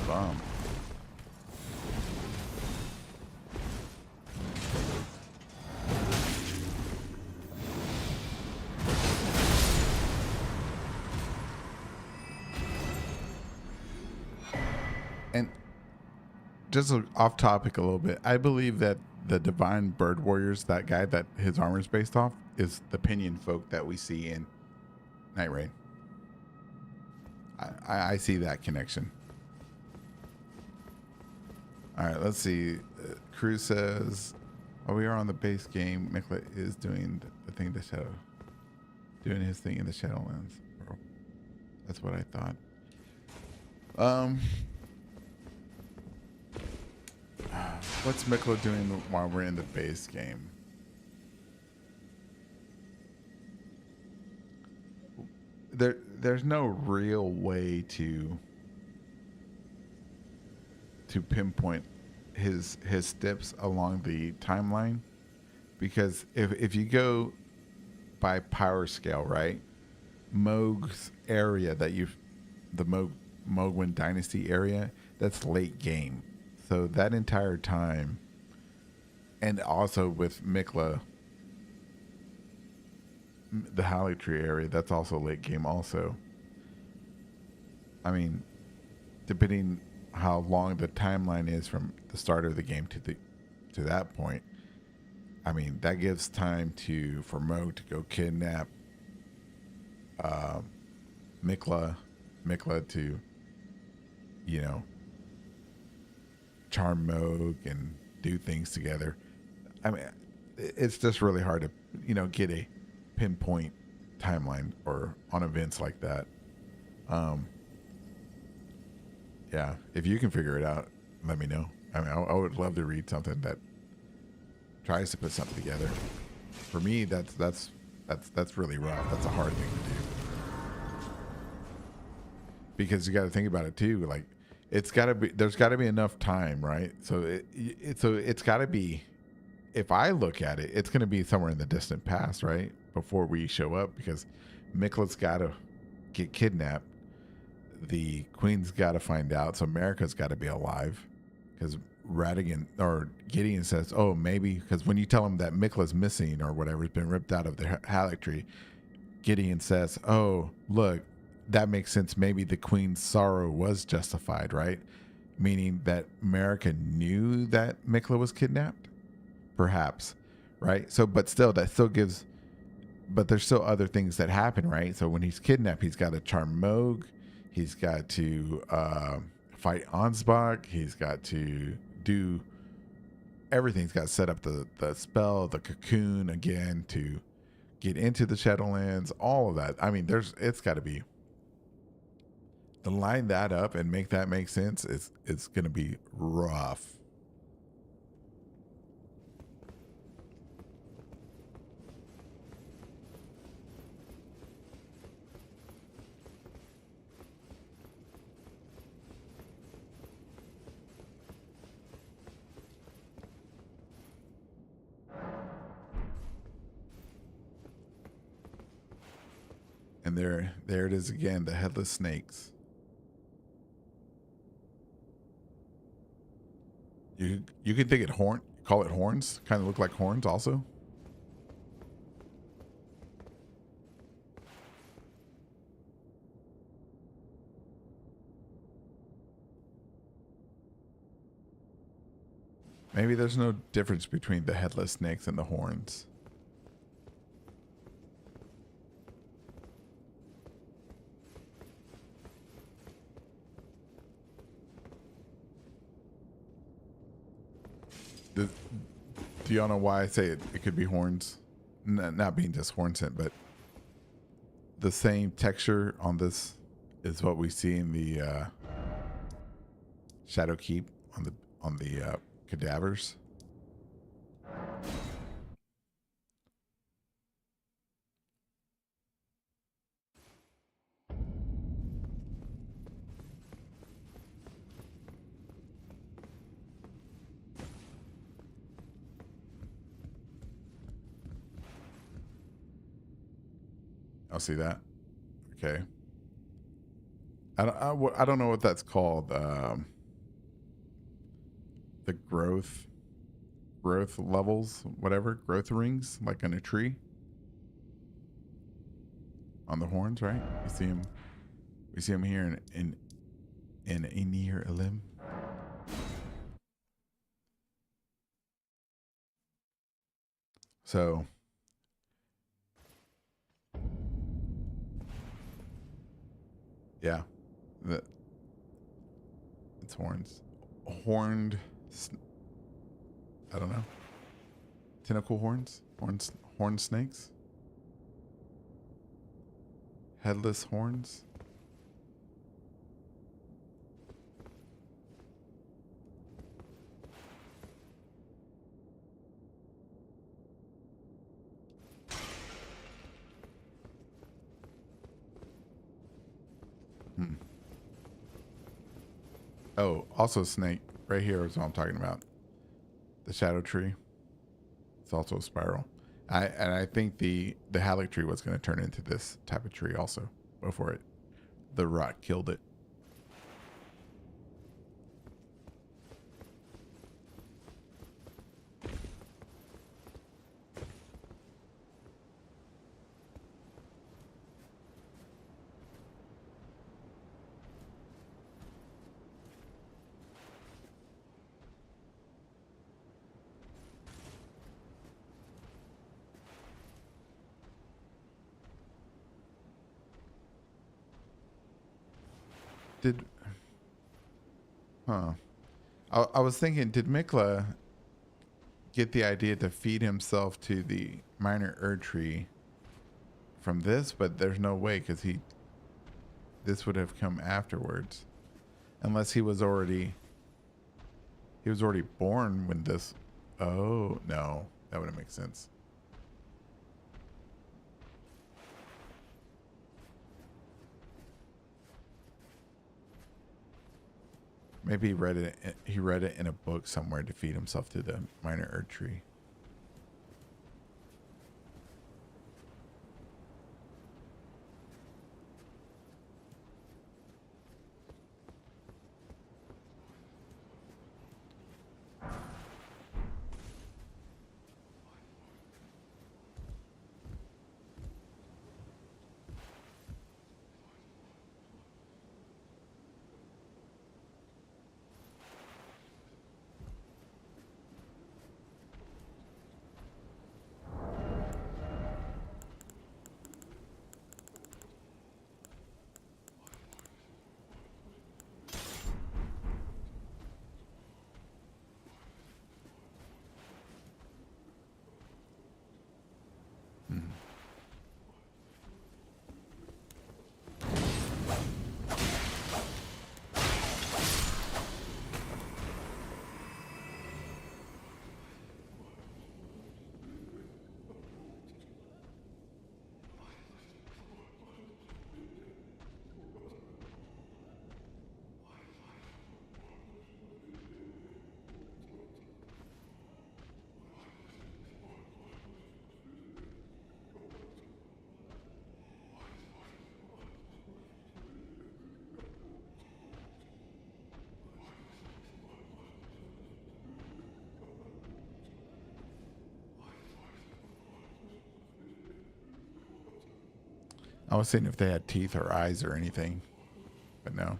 Bomb. And just off topic a little bit, I believe that the divine bird warriors, that guy that his armor is based off, is the pinion folk that we see in Night Rain. I see that connection. All right, let's see. Cruz says, "While we are on the base game, Mikla is doing the thing to Shadow, doing his thing in the Shadowlands." That's what I thought. What's Mikla doing while we're in the base game? There's no real way to pinpoint his steps along the timeline, because if you go by power scale, right? Mohg's area the Mohgwyn Dynasty area, that's late game. So that entire time, and also with Mikla, the Halleck Tree area, that's also late game also. I mean, depending how long the timeline is from the start of the game to that point, I mean, that gives time for Mohg to go kidnap Mikla to, you know, charm Mohg and do things together. I mean, it's just really hard to, get a pinpoint timeline or on events like that. Yeah, if you can figure it out, let me know. I mean, I would love to read something that tries to put something together. For me, that's really rough. That's a hard thing to do, because you got to think about it too. Like, there's got to be enough time, right? So it's got to be. If I look at it, it's going to be somewhere in the distant past, right? Before we show up, because Mikla's got to get kidnapped. The Queen's got to find out. So America's got to be alive, because Radigan or Gideon says, "Oh, maybe," because when you tell him that Mikla's missing or whatever, has been ripped out of the Halleck tree, Gideon says, "Oh, look, that makes sense. Maybe the Queen's sorrow was justified, right?" Meaning that America knew that Mikla was kidnapped, perhaps, right? So, but still, that still gives. But there's still other things that happen, right? So when he's kidnapped, he's got to charm Mohg. He's got to fight Ansbach. He's got to do everything. He's got to set up the spell, the cocoon again to get into the Shadowlands, all of that. I mean, it's got to be, to line that up and make that make sense. It's going to be rough. And there it is again, the headless snakes. You can think it call it horns. Kind of look like horns also. Maybe there's no difference between the headless snakes and the horns. Do y'all know why I say it could be horns? Not being just horn scent, but the same texture on this is what we see in the Shadow Keep on the cadavers. I'll see that. Okay. I don't know what that's called. The growth levels, whatever, growth rings, like on a tree. On the horns, right? We see him here in a near a limb. So yeah, it's horns, horned. I don't know. Tentacle horn snakes, headless horns. Oh, also snake. Right here is what I'm talking about. The shadow tree. It's also a spiral. I think the halic tree was going to turn into this type of tree also before the rot killed it. I was thinking, did Mikla get the idea to feed himself to the minor Erd tree from this? But there's no way, because this would have come afterwards, unless he was already born when this. Oh no, that wouldn't make sense. Maybe he read it in a book somewhere to feed himself to the minor Erd tree. I was seeing if they had teeth or eyes or anything, but no.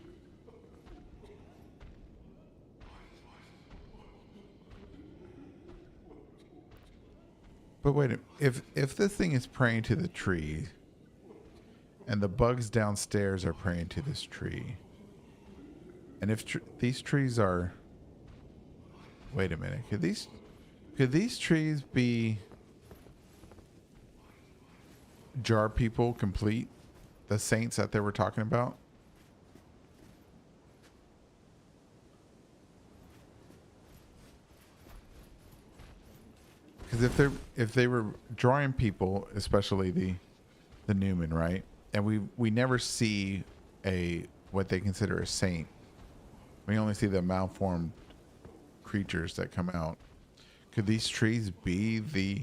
But wait a minute. If this thing is praying to the tree, and the bugs downstairs are praying to this tree, and if these trees are, wait a minute, could these trees be jar people complete, the saints that they were talking about? Because if they were drawing people, especially the Newman, right? And we never see what they consider a saint. We only see the malformed creatures that come out. Could these trees be the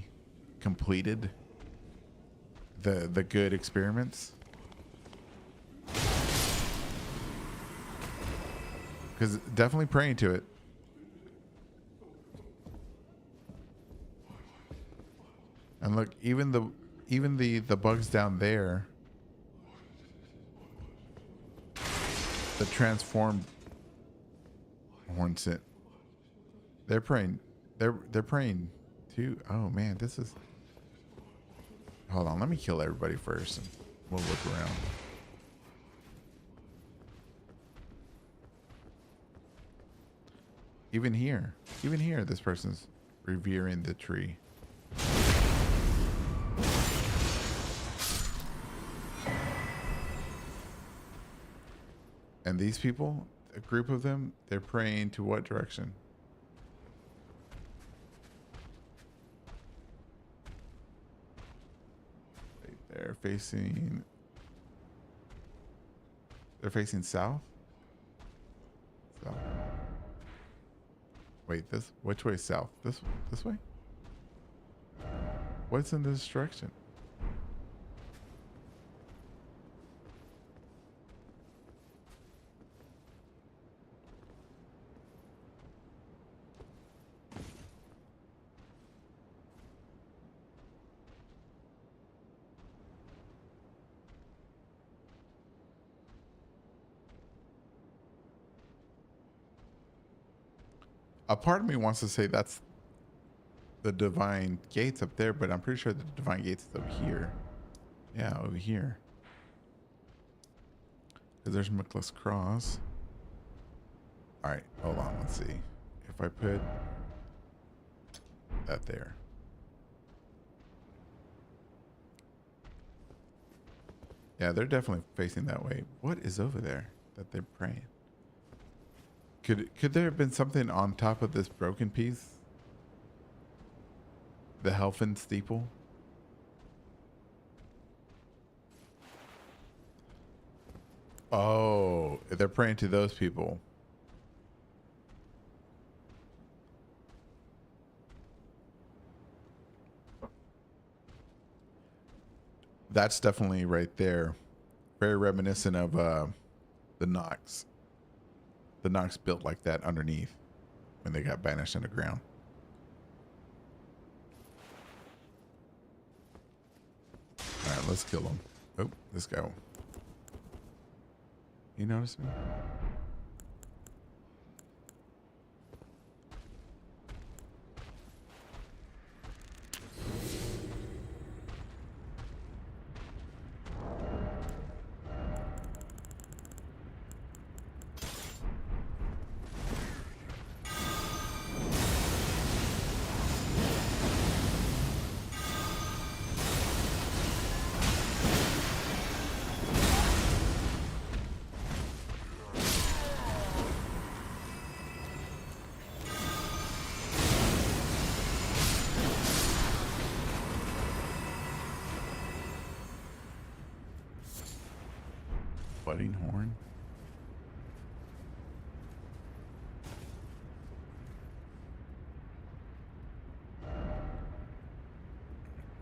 completed, the good experiments? Because definitely praying to it. And look, even the bugs down there, the transformed hornset, they're praying. They're praying too. Oh man, this is. Hold on, let me kill everybody first, and we'll look around. Even here, this person's revering the tree. And these people, a group of them, they're praying to what direction? They're facing south? South. Wait, which way south? This way? What's in this direction? A part of me wants to say that's the divine gates up there, but I'm pretty sure the divine gates is over here. Yeah, over here. Because there's Michael's Cross. All right, hold on. Let's see. If I put that there. Yeah, they're definitely facing that way. What is over there that they're praying? Could there have been something on top of this broken piece? The Helfen steeple? Oh, they're praying to those people. That's definitely right there. Very reminiscent of the Nox. The Nox built like that underneath when they got banished underground. All right, let's kill him. Oh, this guy. You notice me? Budding horn.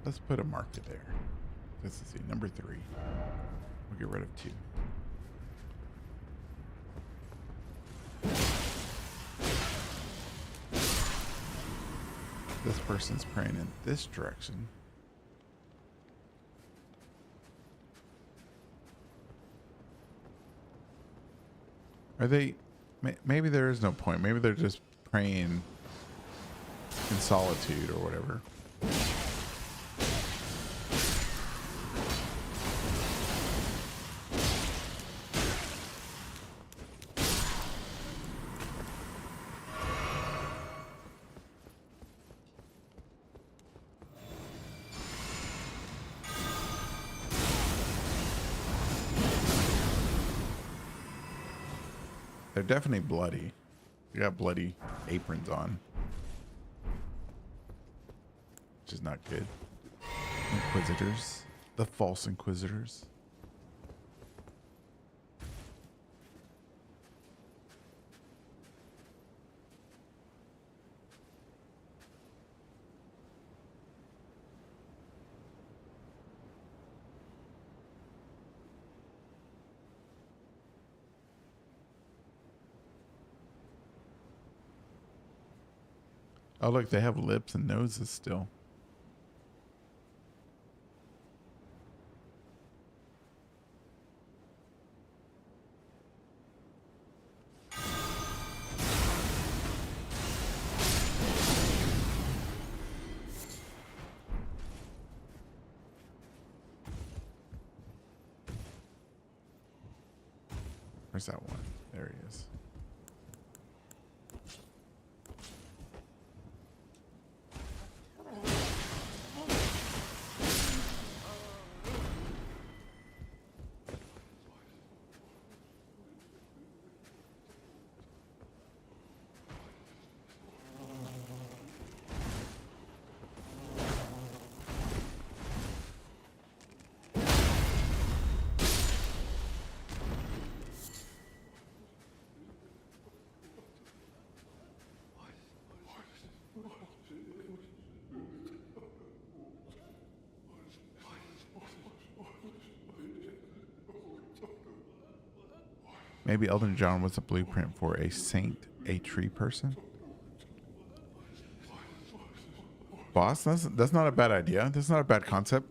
Let's put a marker there. This is number 3. We'll get rid of 2. This person's praying in this direction. Are they? Maybe there is no point. Maybe they're just praying in solitude or whatever. They're definitely bloody. They got bloody aprons on, which is not good. Inquisitors, the false inquisitors. Oh, look, they have lips and noses still. Where's that one? There he is. Maybe Elden John was a blueprint for a saint, a tree person. Boss, that's not a bad idea. That's not a bad concept.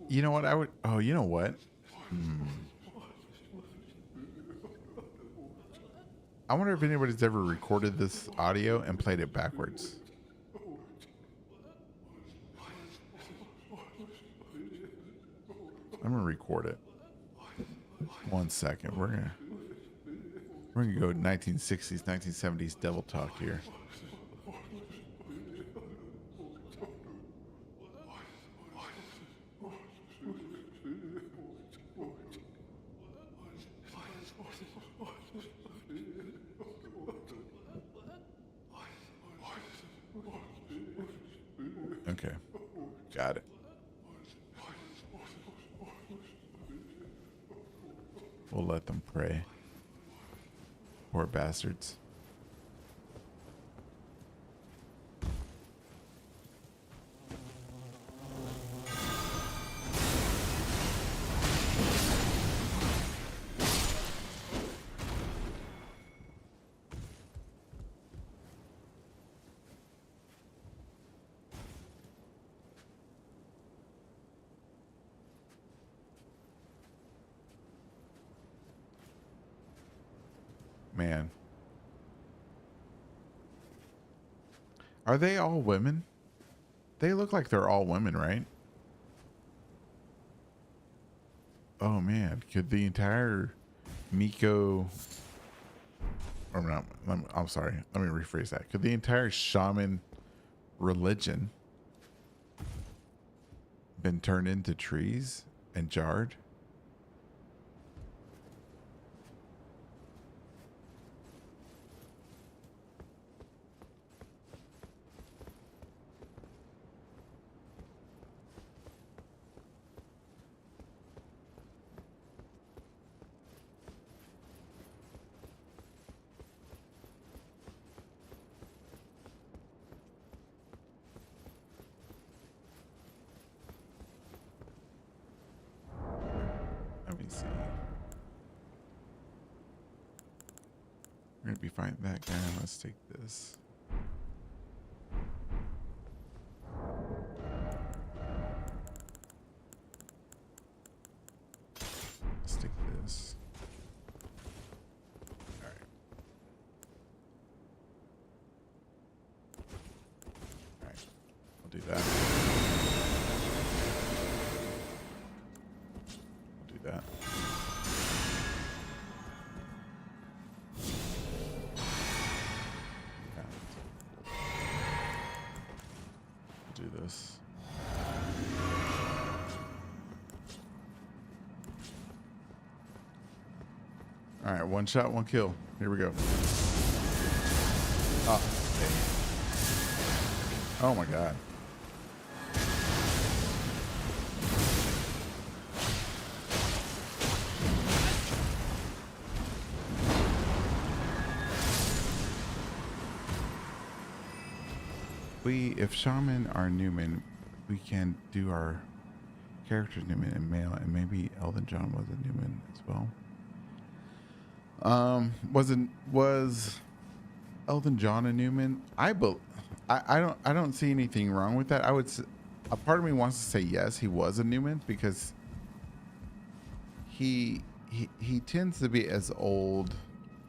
You know what? I would. Oh, you know what? I wonder if anybody's ever recorded this audio and played it backwards. I'm gonna record it. 1 second. We're gonna go 1960s, 1970s devil talk here. Okay, got it. We'll let them pray. Poor bastards. Man. Are they all women? They look like they're all women, right? Oh man, could the entire Miko or not, I'm sorry, let me rephrase that. Could the entire shaman religion been turned into trees and jarred? fight that guy. Let's take this. Let's take this. All right. All right. I'll do that. I'll do that. Do this. All right, one shot, one kill. Here we go. Oh, dang. Oh my god. If shaman are Newman, we can do our characters Newman and male, and maybe Elden John was a Newman as well. Was Elden John a Newman? I don't see anything wrong with that. A part of me wants to say yes, he was a Newman, because he tends to be as old,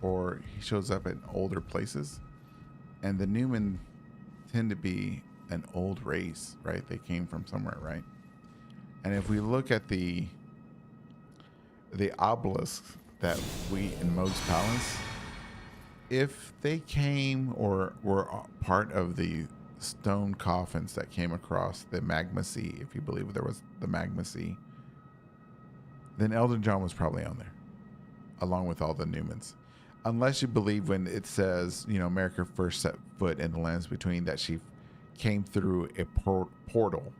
or he shows up in older places, and the Newman tend to be an old race, right? They came from somewhere, right? And if we look at the obelisks that we in Mode's Palace, if they came or were part of the stone coffins that came across the magma sea, if you believe there was the magma sea, then Elden John was probably on there, along with all the Newmans. Unless you believe when it says, you know, America first set foot in the lands between, that she came through a portal,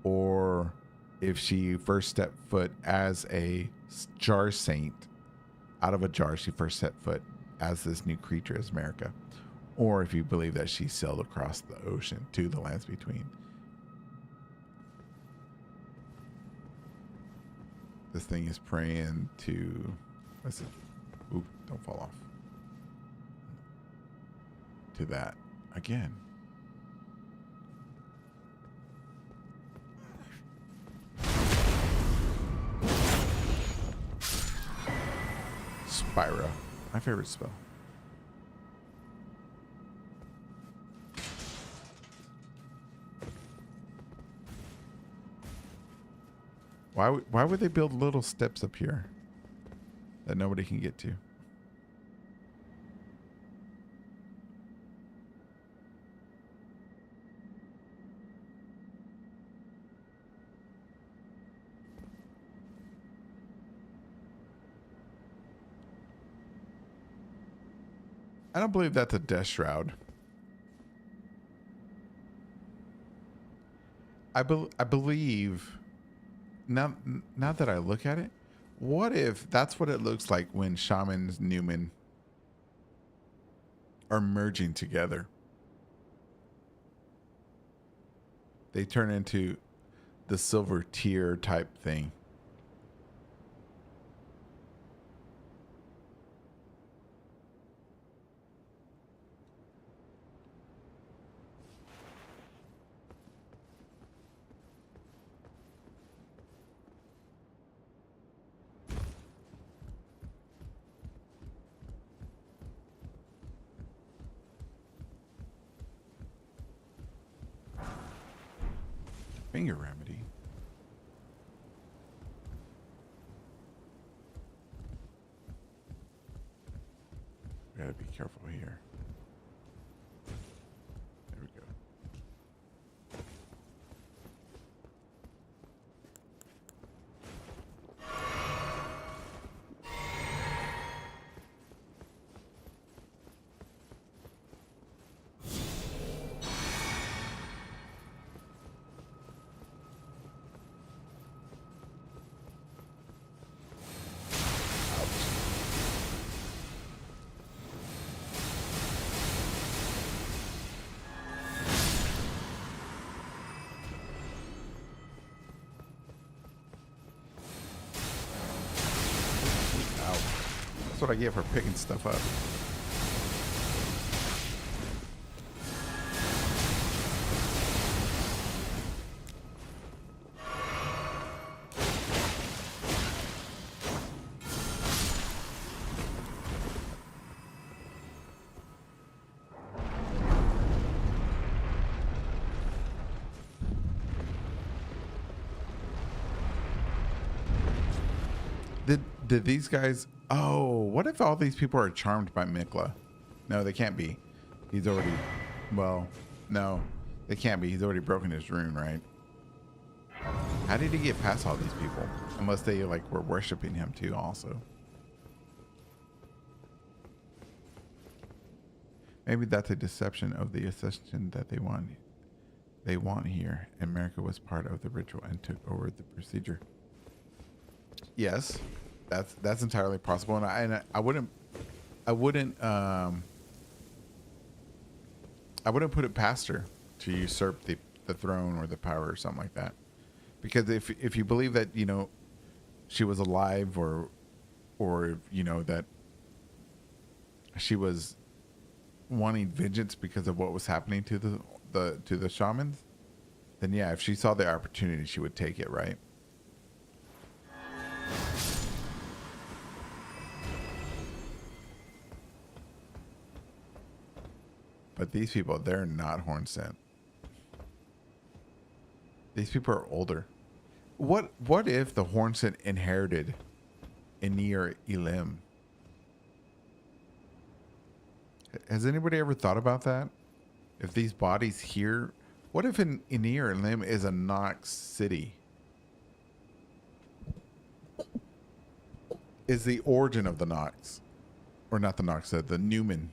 or if she first stepped foot as a jar saint out of a jar, she first set foot as this new creature as America, or if you believe that she sailed across the ocean to the lands between. This thing is praying to, listen, oop, don't fall off. To that again. Spyro, my favorite spell. Why would they build little steps up here that nobody can get to? I don't believe that's a death shroud. I believe, now that I look at it, what if that's what it looks like when Shaman's Newman are merging together? They turn into the silver tier type thing. Finger remedy. We gotta be careful here. There we go. That's what I get for picking stuff up. Did these guys? Oh, what if all these people are charmed by Mikla? No, they can't be. He's already. Well, no, they can't be. He's already broken his rune, right? How did he get past all these people? Unless they like were worshiping him too, also. Maybe that's a deception of the ascension that they want. They want here. America was part of the ritual and took over the procedure. Yes, that's entirely possible, and I wouldn't put it past her to usurp the throne or the power or something like that, because if you believe that, you know, she was alive, or you know, that she was wanting vengeance because of what was happening to the shamans, then yeah, if she saw the opportunity, she would take it, right? But these people, they're not horn scent. These people are older. What if the horn scent inherited Enir Elim? Has anybody ever thought about that? If these bodies here, what if Enir Elim is a Nox city? Is the origin of the Nox, or not the Nox, the Newman?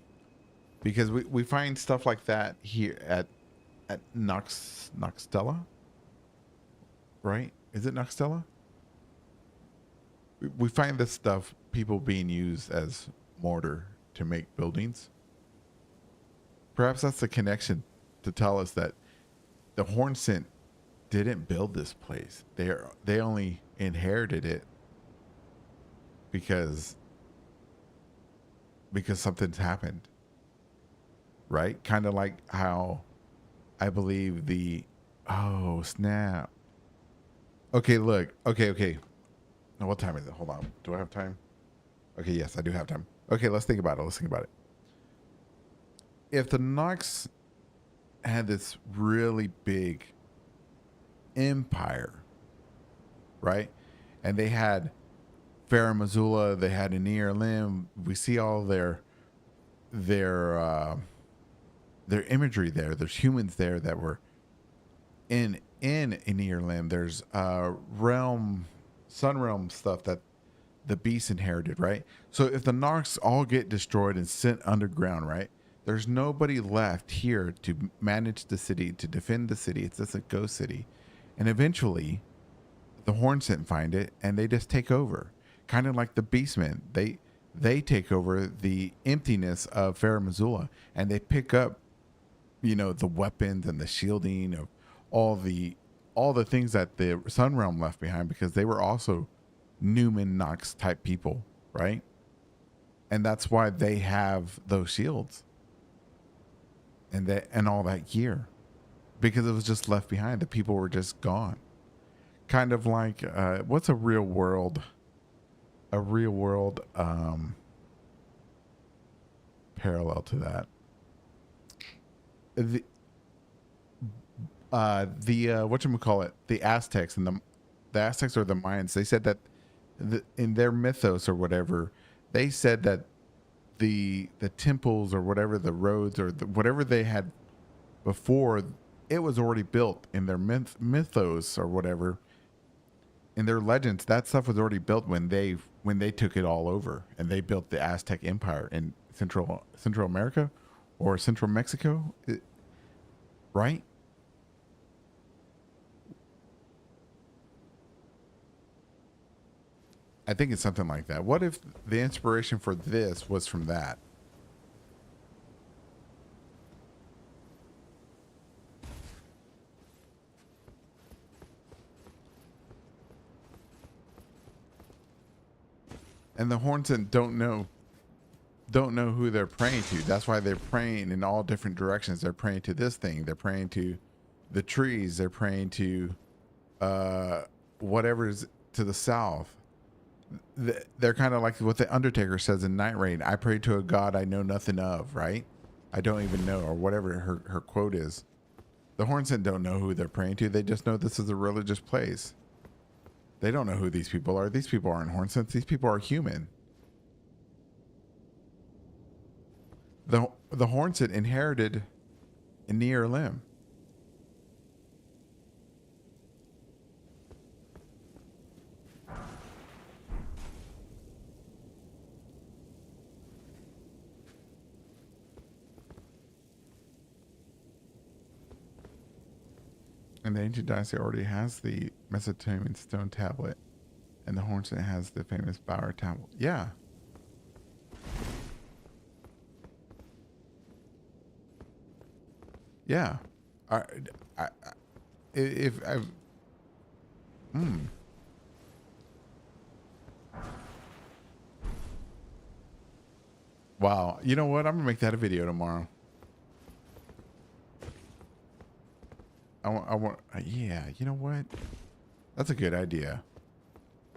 Because we find stuff like that here at Noxtella, right? Is it Noxtella? We find this stuff, people being used as mortar to make buildings. Perhaps that's the connection to tell us that the Hornsent didn't build this place. They only inherited it because something's happened. Right? Kind of like how I believe oh, snap. Okay, look. Okay. Now, what time is it? Hold on. Do I have time? Okay, yes, I do have time. Okay, let's think about it. If the Nox had this really big empire, right? And they had Farah Missoula, they had Enir Lim. We see all their imagery there. There's humans there that were in Enir Lim. There's sun realm stuff that the beast inherited, right? So if the Nox all get destroyed and sent underground, right? There's nobody left here to manage the city, to defend the city. It's just a ghost city. And eventually the Hornsent find it and they just take over. Kind of like the Beastmen. They take over the emptiness of Farah Missoula, and they pick up, you know, the weapons and the shielding of all the things that the Sun Realm left behind, because they were also Newman Nox type people, right? And that's why they have those shields and all that gear, because it was just left behind. The people were just gone. Kind of like what's a real world parallel to that? The whatchamacallit, the Aztecs and the Aztecs or the Mayans, they said that in their mythos or whatever, they said that the temples or whatever, the roads or whatever they had before, it was already built in their mythos or whatever. In their legends, that stuff was already built when they took it all over, and they built the Aztec Empire in Central America or Central Mexico, right? I think it's something like that. What if the inspiration for this was from that? And the Hornsent don't know who they're praying to. That's why they're praying in all different directions. They're praying to this thing. They're praying to the trees. They're praying to whatever's to the south. They're kind of like what the Undertaker says in Night Raid. I pray to a god I know nothing of, right? I don't even know, or whatever her quote is. The Hornsent don't know who they're praying to. They just know this is a religious place. They don't know who these people are. These people aren't Hornsets. These people are human. The Hornset inherited a near limb. And the ancient dynasty already has the Mesopotamian stone tablet, and the Hornset has the famous Bower tablet. Yeah. Yeah. I if I, hmm. Wow. You know what? I'm gonna make that a video tomorrow. I want. Yeah. You know what? That's a good idea.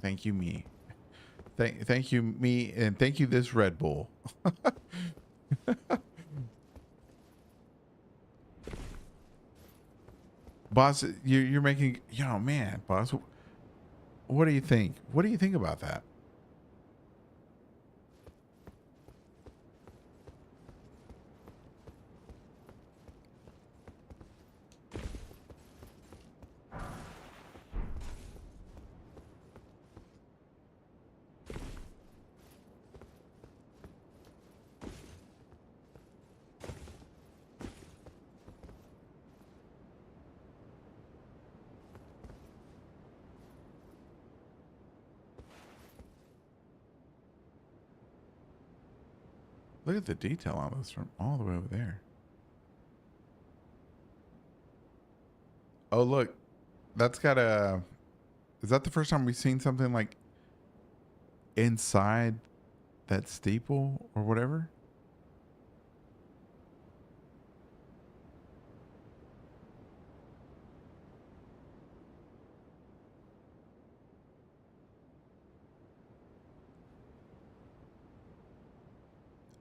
Thank you, me. Thank you, me, and thank you, this Red Bull. Boss, you're making. Yo, man, boss. What do you think? What do you think about that? Look at the detail on this from all the way over there. Oh, look. That's got a... Is that the first time we've seen something like inside that steeple or whatever?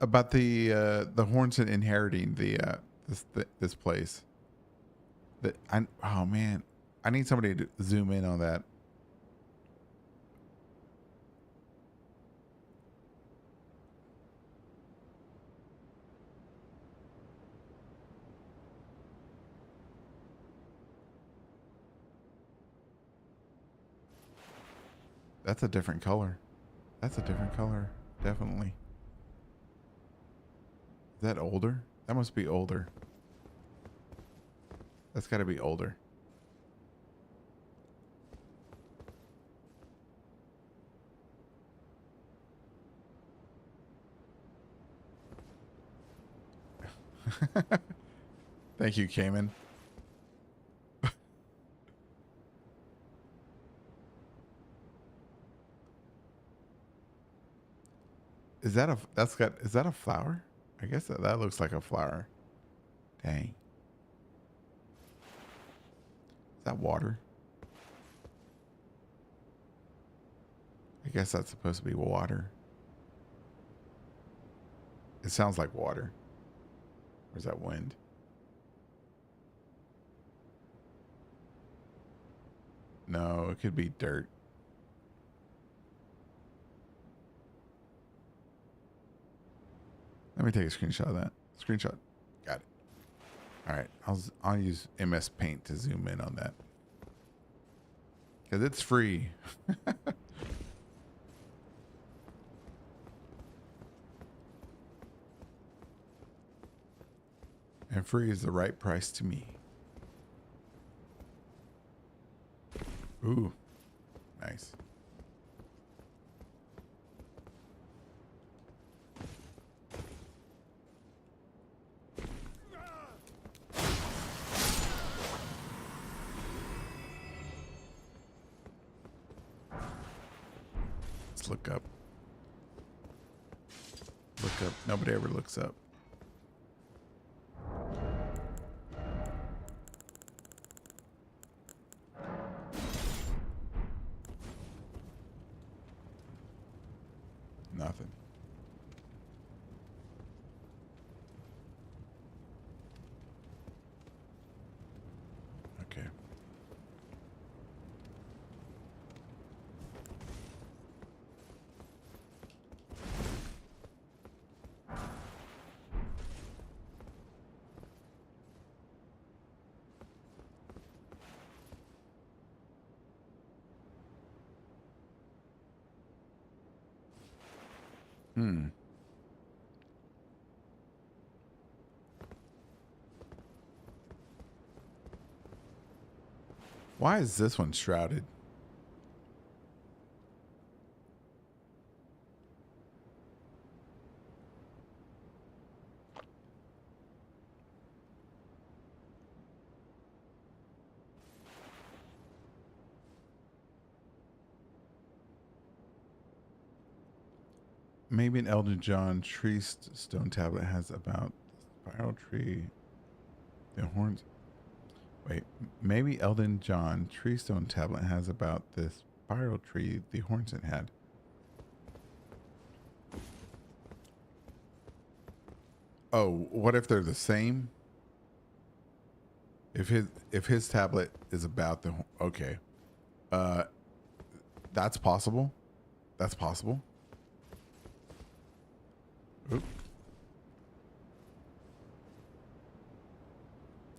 About the Hornset inheriting this place. Oh man, I need somebody to zoom in on that. That's a different color. That's a different color, definitely. Is that older? That must be older. That's got to be older. Thank you, Cayman. Is that is that a flower? I guess that looks like a flower. Dang. Is that water? I guess that's supposed to be water. It sounds like water. Or is that wind? No, it could be dirt. Let me take a screenshot of that. Screenshot. Got it. All right. I'll use MS Paint to zoom in on that. Because it's free. And free is the right price to me. Ooh. Nice. Let's look up. Look up. Nobody ever looks up. Nothing. Okay. Hmm. Why is this one shrouded? Maybe an Elden John tree stone tablet has about the spiral tree, the horns. Wait, maybe Elden John tree stone tablet has about this spiral tree the Hornset had. Oh, what if they're the same? If his tablet is about the okay, uh, that's possible. That's possible. Oop.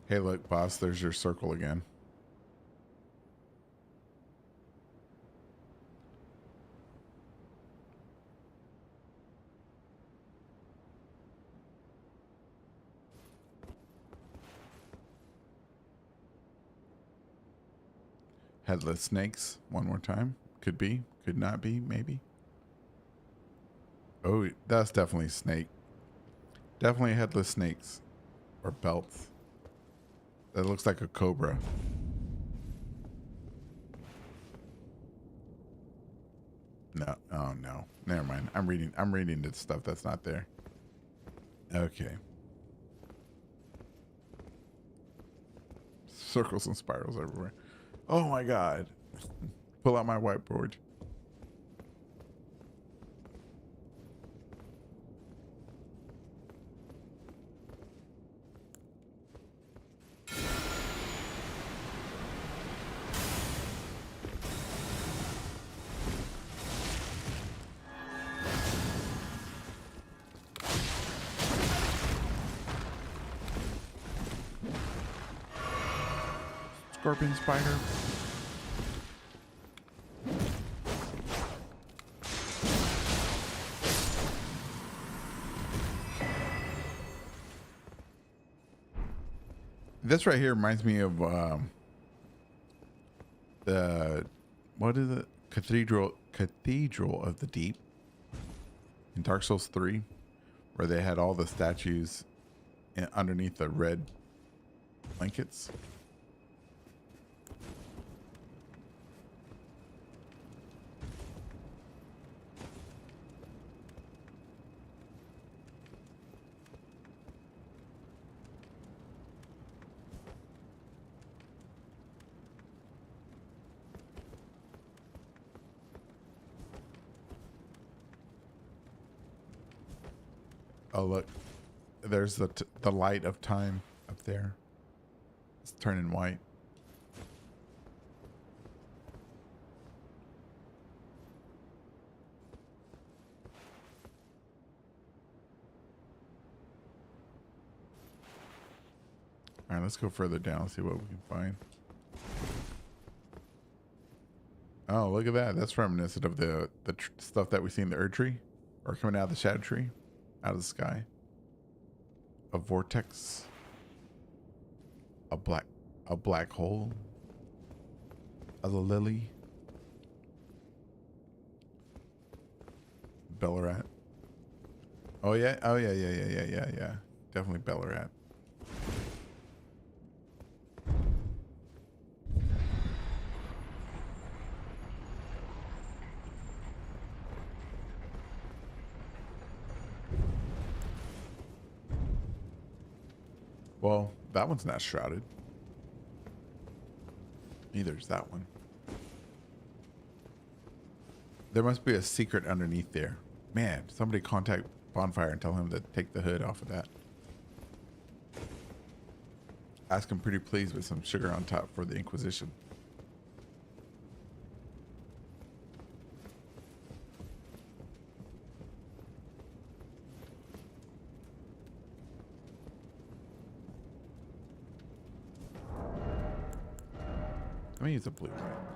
Hey, look, boss. There's your circle again. Headless snakes. One more time. Could be. Could not be. Maybe. Oh, that's definitely snake. Definitely headless snakes. Or belts. That looks like a cobra. No. Oh, no. Never mind. I'm reading the stuff that's not there. Okay. Circles and spirals everywhere. Oh my god. Pull out my whiteboard. Scorpion spider. This right here reminds me of the what is it? Cathedral of the Deep in Dark Souls 3, where they had all the statues underneath the red blankets. Oh look, there's the light of time up there. It's turning white. All right, let's go further down, see what we can find. Oh, look at that. That's reminiscent of the stuff that we see in the Erd tree, or coming out of the shadow tree, out of the sky. A vortex, a black hole, a lily, Bellarat. Oh yeah, yeah. Definitely Bellarat. Well, that one's not shrouded. Neither is that one. There must be a secret underneath there. Man, somebody contact Bonfire and tell him to take the hood off of that. Ask him pretty please with some sugar on top for the Inquisition. Let me use a blue one.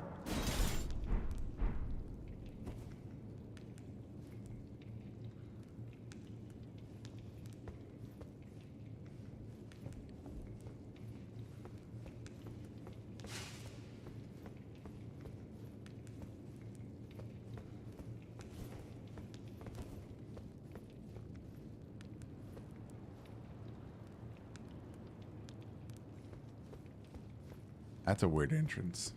That's a weird entrance.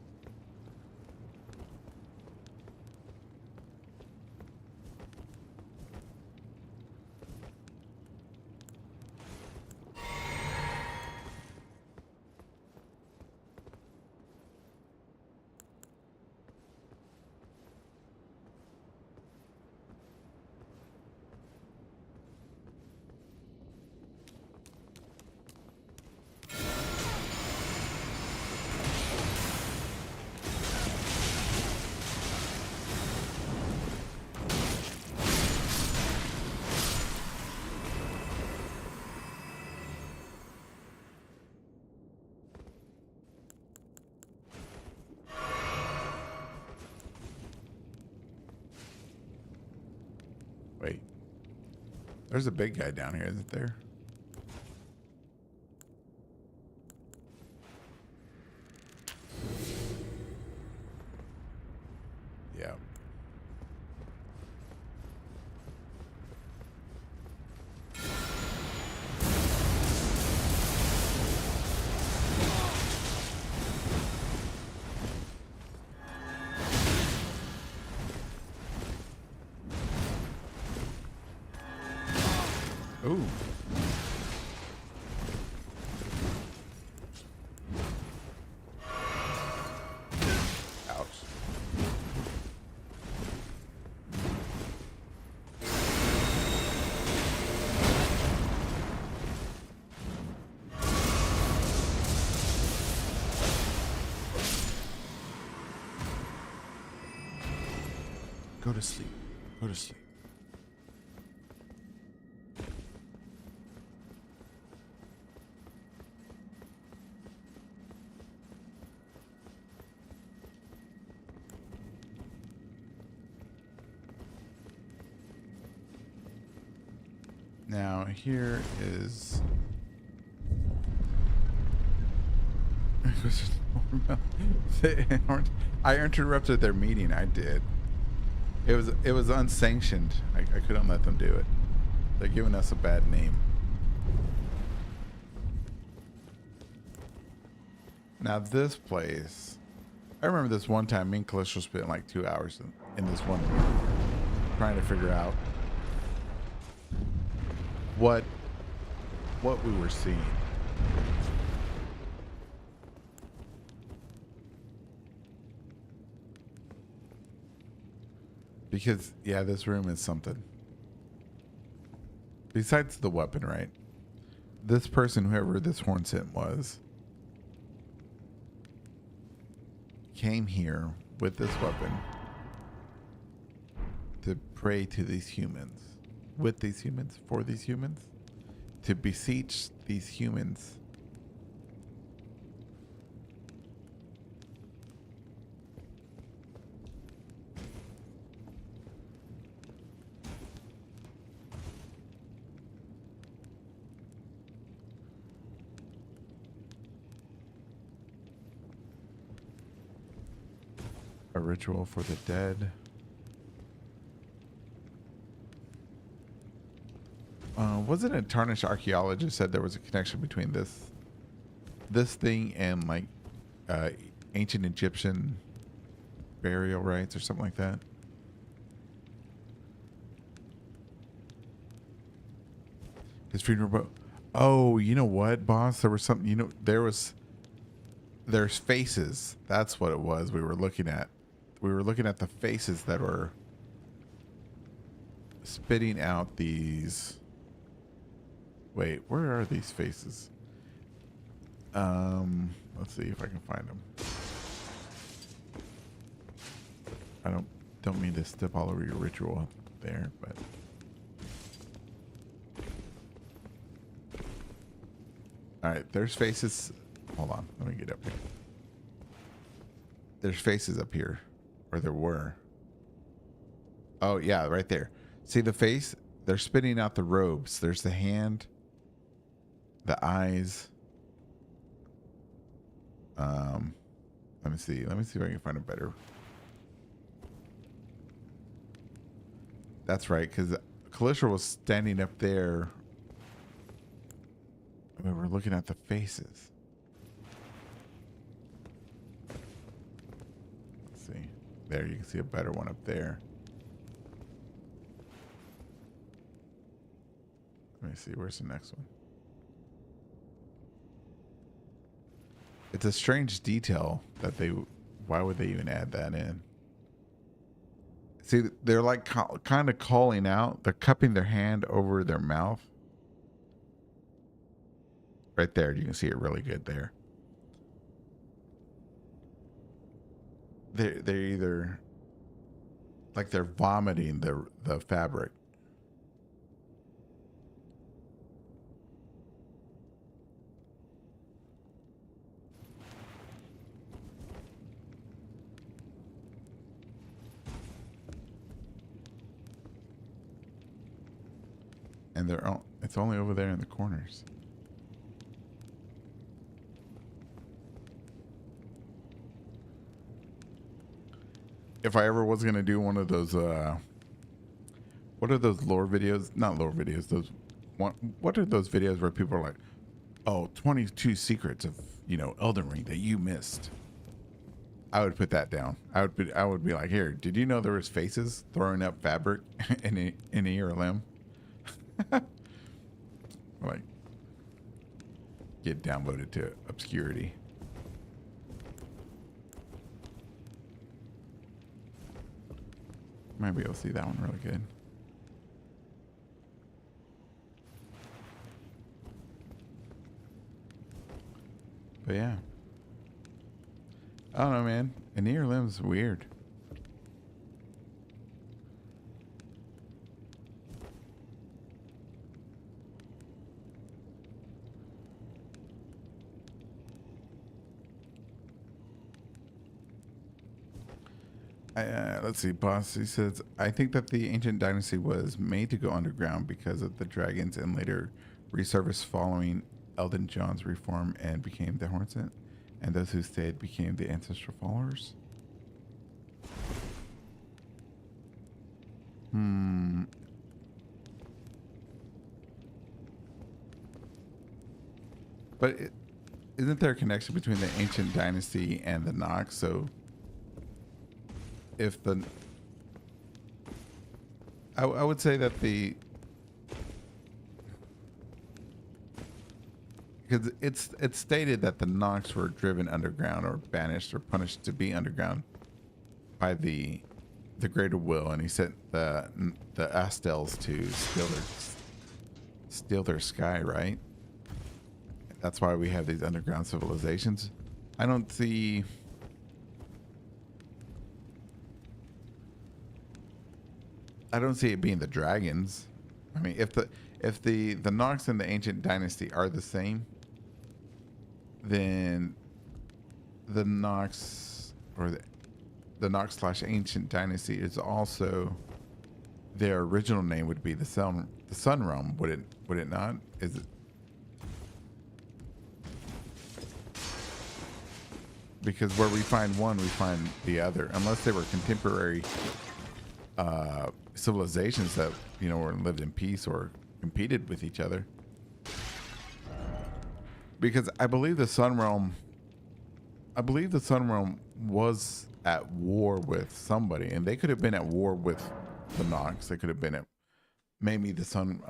Wait. There's a big guy down here, isn't there? Yeah. Ooh. Ouch. Go to sleep. Go to sleep. Now here is I interrupted their meeting. I did. It was unsanctioned. I couldn't let them do it. They're giving us a bad name. Now this place, I remember this one time me and Callisto spent like 2 hours in this one room trying to figure out what we were seeing. Because yeah, this room is something. Besides the weapon, right? This person, whoever this horn scent was, came here with this weapon to pray to these humans. With these humans, for these humans, to beseech these humans a ritual for the dead. Wasn't it Tarnished Archaeologist said there was a connection between this thing and like ancient Egyptian burial rites or something like that? His funeral. Oh, you know what, boss? There was something. You know, there's faces. That's what it was. We were looking at. We were looking at the faces that were spitting out these. Wait, where are these faces? Let's see if I can find them. I don't mean to step all over your ritual there, but all right, there's faces. Hold on, let me get up here. There's faces up here, or there were. Oh yeah, right there. See the face? They're spitting out the robes. There's the hand, the eyes. Let me see. Let me see if I can find a better. That's right, because Callisto was standing up there. We were looking at the faces. There, you can see a better one up there. Let me see, where's the next one? It's a strange detail that they, why would they even add that in? See, they're like kind of calling out. They're cupping their hand over their mouth. Right there, you can see it really good there. They're either like they're vomiting the fabric. And it's only over there in the corners. If I ever was gonna do one of those what are those lore videos? Not lore videos, those what are those videos where people are like, oh, 22 secrets of, Elden Ring that you missed. I would put that down. I would be like, here, did you know there was faces throwing up fabric in an ear or limb? Like, get downvoted to obscurity. Might be able to see that one really good. But yeah. I don't know, man. An ear limb's weird. Let's see, boss. He says, I think that the ancient dynasty was made to go underground because of the dragons and later resurfaced following Elden John's reform and became the Hornsent. And those who stayed became the ancestral followers. But isn't there a connection between the ancient dynasty and the Nox? So if the... I would say that the... Because it's stated that the Nox were driven underground or banished or punished to be underground by the greater will, and he sent the Astels to steal their sky, right? That's why we have these underground civilizations. I don't see it being the dragons. I mean, if the Nox and the ancient dynasty are the same, then the Nox or the Nox / ancient dynasty is also, their original name would be the Sun Realm, would it not? Is it? Because where we find one, we find the other, unless they were contemporary civilizations that were lived in peace or competed with each other. Because I believe the Sun Realm was at war with somebody, and they could have been at war with the Nox. They could have been at maybe the Sun.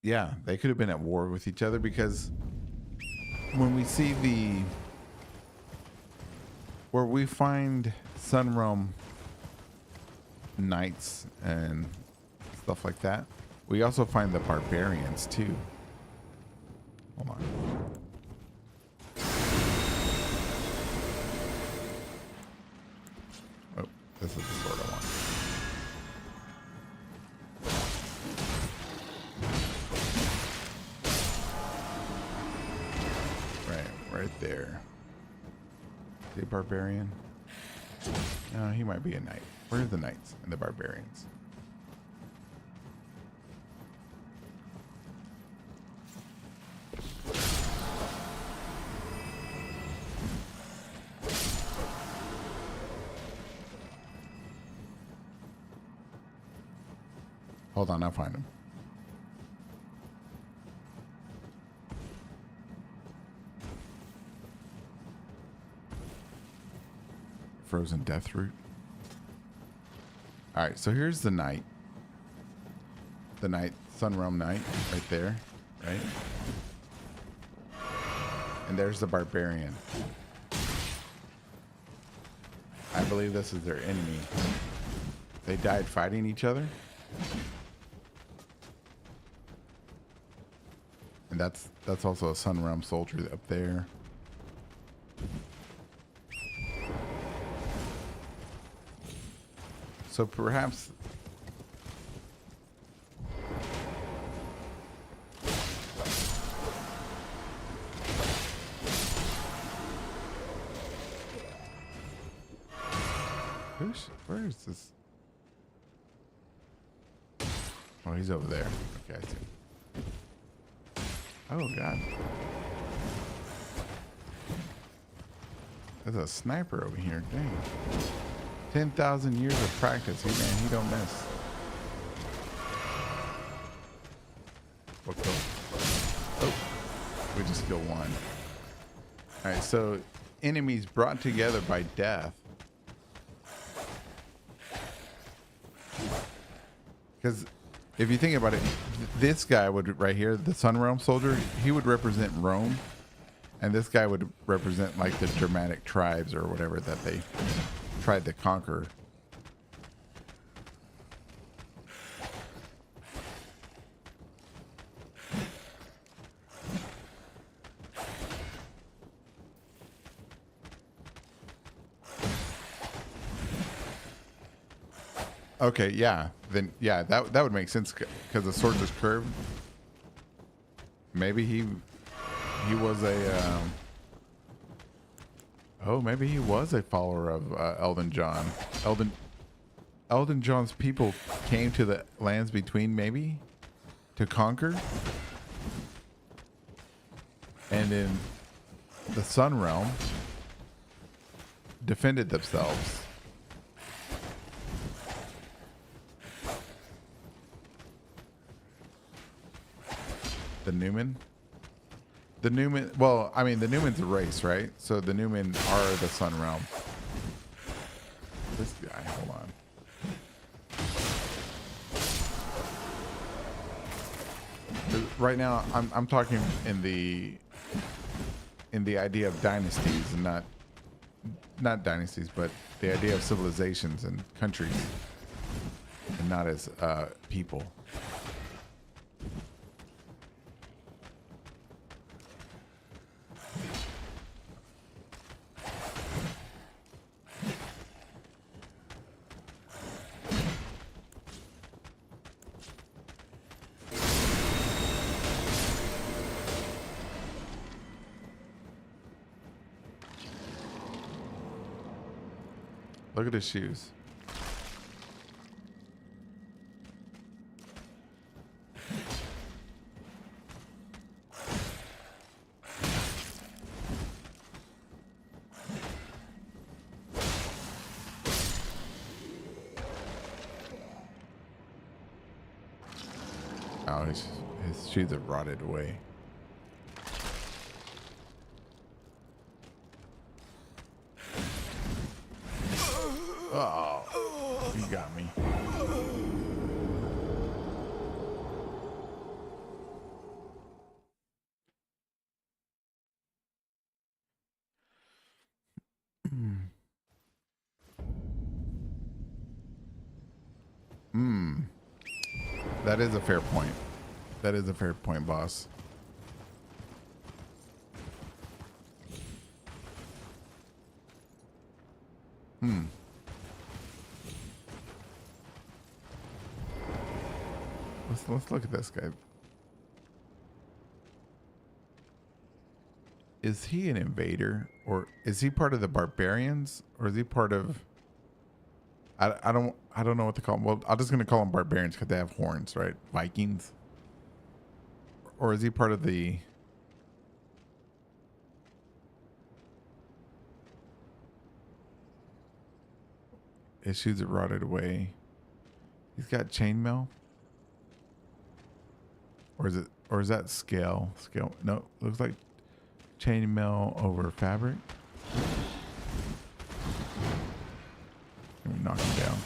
Yeah, they could have been at war with each other, because when we see where we find Sun Realm knights and stuff like that, we also find the barbarians too. Hold on. Oh, this is the sword I want. Right there. The barbarian. No, he might be a knight. Where's the knights and the barbarians? Hold on, I'll find him. frozen death root. All right, so here's the knight. The knight, Sunrealm Knight, right there, right? And there's the barbarian. I believe this is their enemy. They died fighting each other. And that's also a Sunrealm soldier up there. So perhaps where is this? Oh, he's over there. Okay, I see. Oh God. There's a sniper over here. Dang. 10,000 years of practice. He don't miss. What kill? Oh, we just killed one. All right, so enemies brought together by death. Because if you think about it, this guy would right here, the Sunrealm soldier, he would represent Rome, and this guy would represent like the Germanic tribes or whatever that they tried to conquer. Okay, yeah. Then yeah, that would make sense because the sword is curved. Maybe he was a oh, maybe he was a follower of Elden John. Elden John's people came to the lands between, maybe to conquer, and in the Sun Realm defended themselves. The Newman? The Newman, well, I mean, the Newman's a race, right? So the Newman are the Sun Realm. This guy, hold on. Right now, I'm talking in the idea of dynasties, and not dynasties, but the idea of civilizations and countries, and not as people. Look at his shoes. Oh, his shoes have rotted away. Oh, you got me. That is a fair point. That is a fair point, boss. Let's look at this guy. Is he an invader, or is he part of the barbarians, or is he part of? I don't know what to call them. Well, I'm just gonna call them barbarians because they have horns, right? Vikings. Or is he part of the? His shoes are rotted away. He's got chainmail. Or is that scale? Scale? No, looks like chainmail over fabric. Can we knock him down?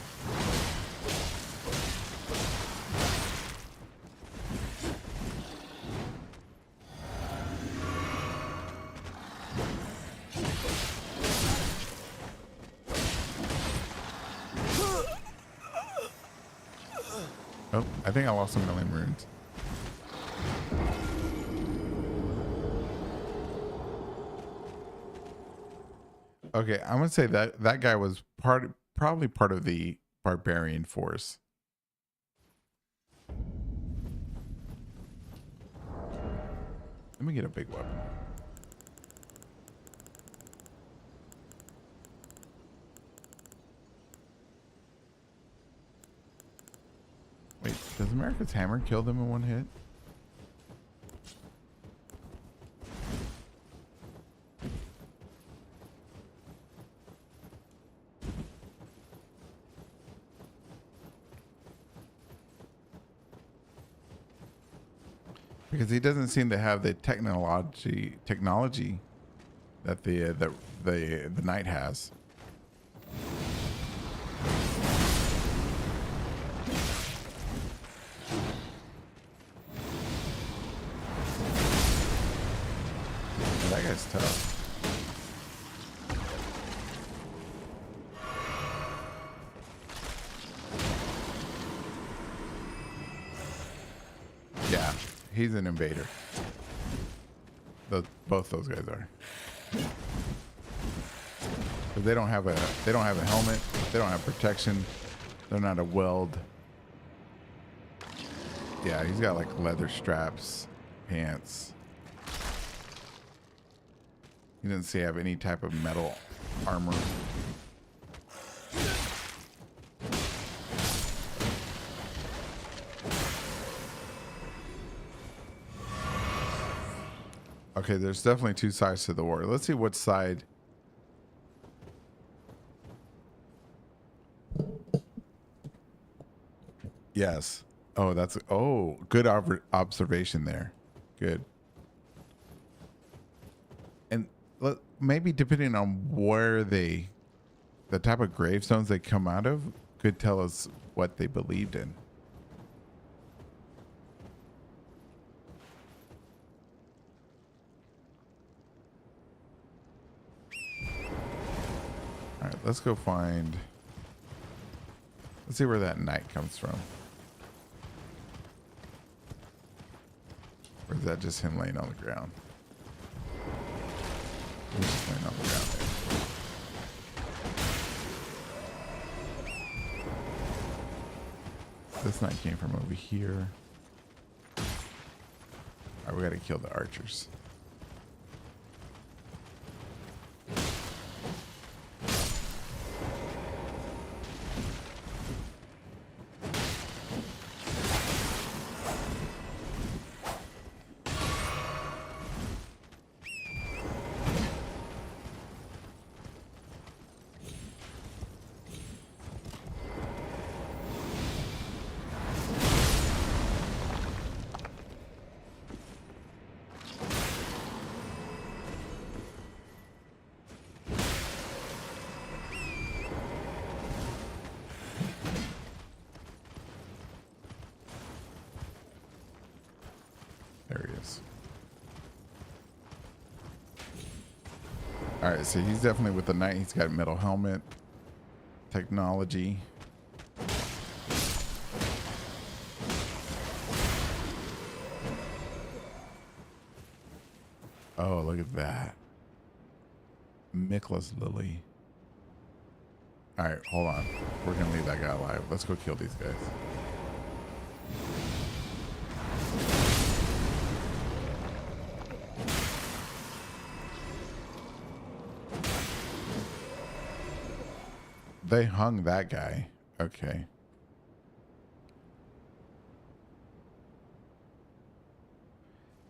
Oh, I think I lost a million runes. Okay, I'm gonna say that that guy was probably part of the barbarian force. Let me get a big weapon. Wait, does America's hammer kill them in one hit? Because he doesn't seem to have the technology that the knight has. That guy's tough. Yeah, he's an invader. Both those guys are. But they don't have a helmet. They don't have protection. They're not a weld. Yeah, he's got like leather straps, pants. He doesn't see have any type of metal armor. Okay, there's definitely two sides to the war. Let's see what side. Yes. Oh, that's good observation there. Good. And maybe depending on where the type of gravestones they come out of could tell us what they believed in. All right, let's go find. Let's see where that knight comes from. Or is that just him laying on the ground? He's just laying on the ground there. This knight came from over here. All right, we gotta kill the archers. There he is. All right, so he's definitely with the knight. He's got a metal helmet, technology. Oh, look at that. Nicholas Lily. All right, hold on. We're going to leave that guy alive. Let's go kill these guys. They hung that guy. Okay.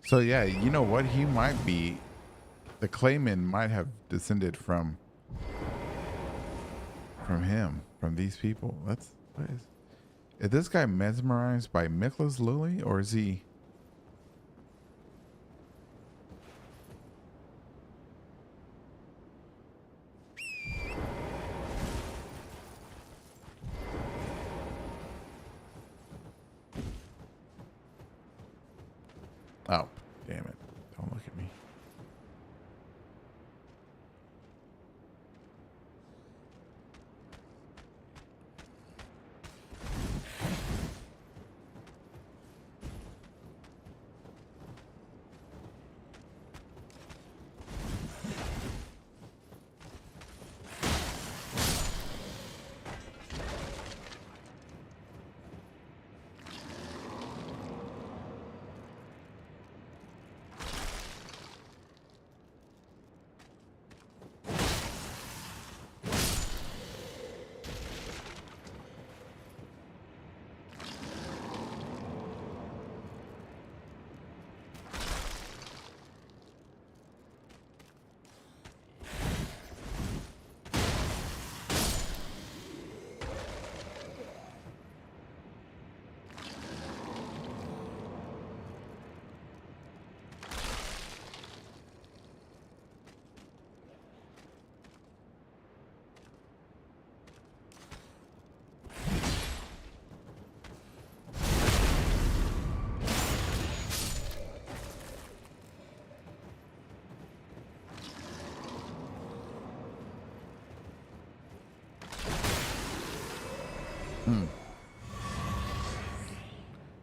So yeah, you know what? He might be, the Clayman might have descended from him, from these people. What is this guy mesmerized by Nicholas Lily, or is he? Oh, damn it. Don't look at me.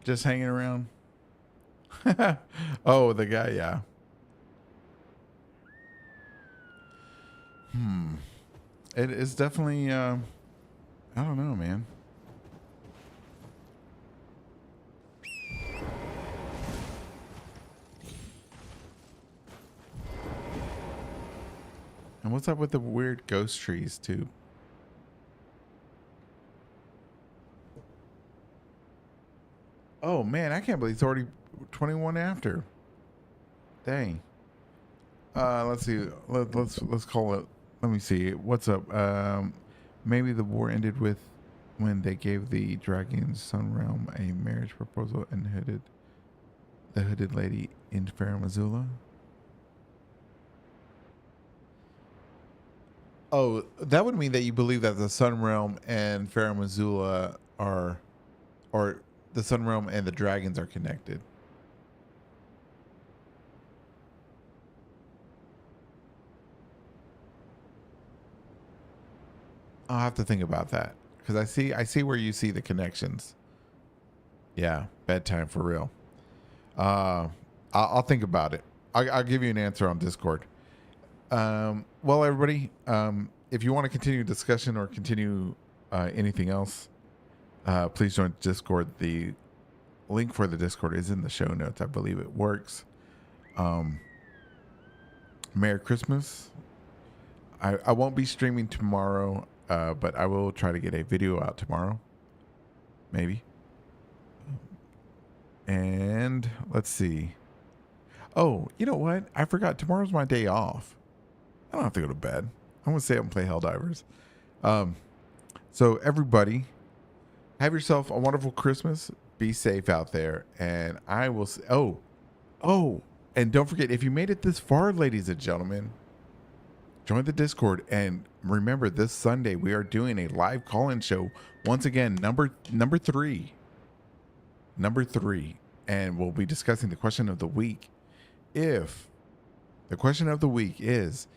Just hanging around. Oh, the guy, yeah. It is definitely, I don't know, man. And what's up with the weird ghost trees, too? Oh, man, I can't believe it's already 21 after. Dang. Let's see. Let's call it. Let me see. What's up? Maybe the war ended with when they gave the dragon's sun realm a marriage proposal and the hooded lady in Farum Azula. Oh, that would mean that you believe that the sun realm and Farum Azula are, or the sun realm and the dragons are connected. I'll have to think about that because I see where you see the connections. Yeah, bedtime for real. I'll think about it. I'll give you an answer on Discord. Well, everybody, if you want to continue discussion or continue anything else, please join Discord. The link for the Discord is in the show notes. I believe it works. Merry Christmas. I won't be streaming tomorrow. But I will try to get a video out tomorrow. Maybe. And let's see. Oh, you know what? I forgot. Tomorrow's my day off. I don't have to go to bed. I'm going to stay up and play Helldivers. So everybody, have yourself a wonderful Christmas. Be safe out there. And I will... And don't forget, if you made it this far, ladies and gentlemen, join the Discord, and remember, this Sunday we are doing a live call-in show once again, number three, and we'll be discussing the question of the week. If the question of the week is,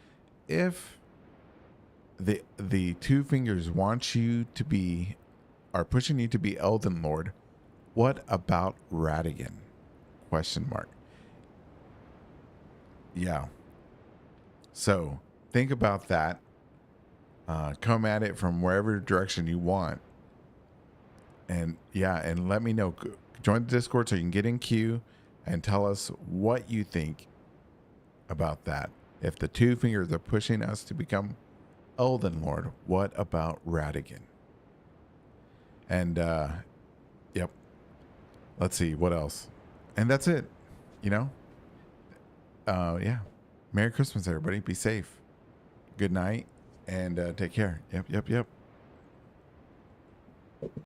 if the two fingers want you to be, are pushing you to be Elden Lord, what about Radigan? Question mark. Yeah. So think about that. Come at it from wherever direction you want. And yeah, and let me know. Join the Discord so you can get in queue and tell us what you think about that. If the two fingers are pushing us to become Elden Lord, what about Radigan? And yep. Let's see what else. And that's it. You know? Yeah. Merry Christmas, everybody. Be safe. Good night and take care. Yep.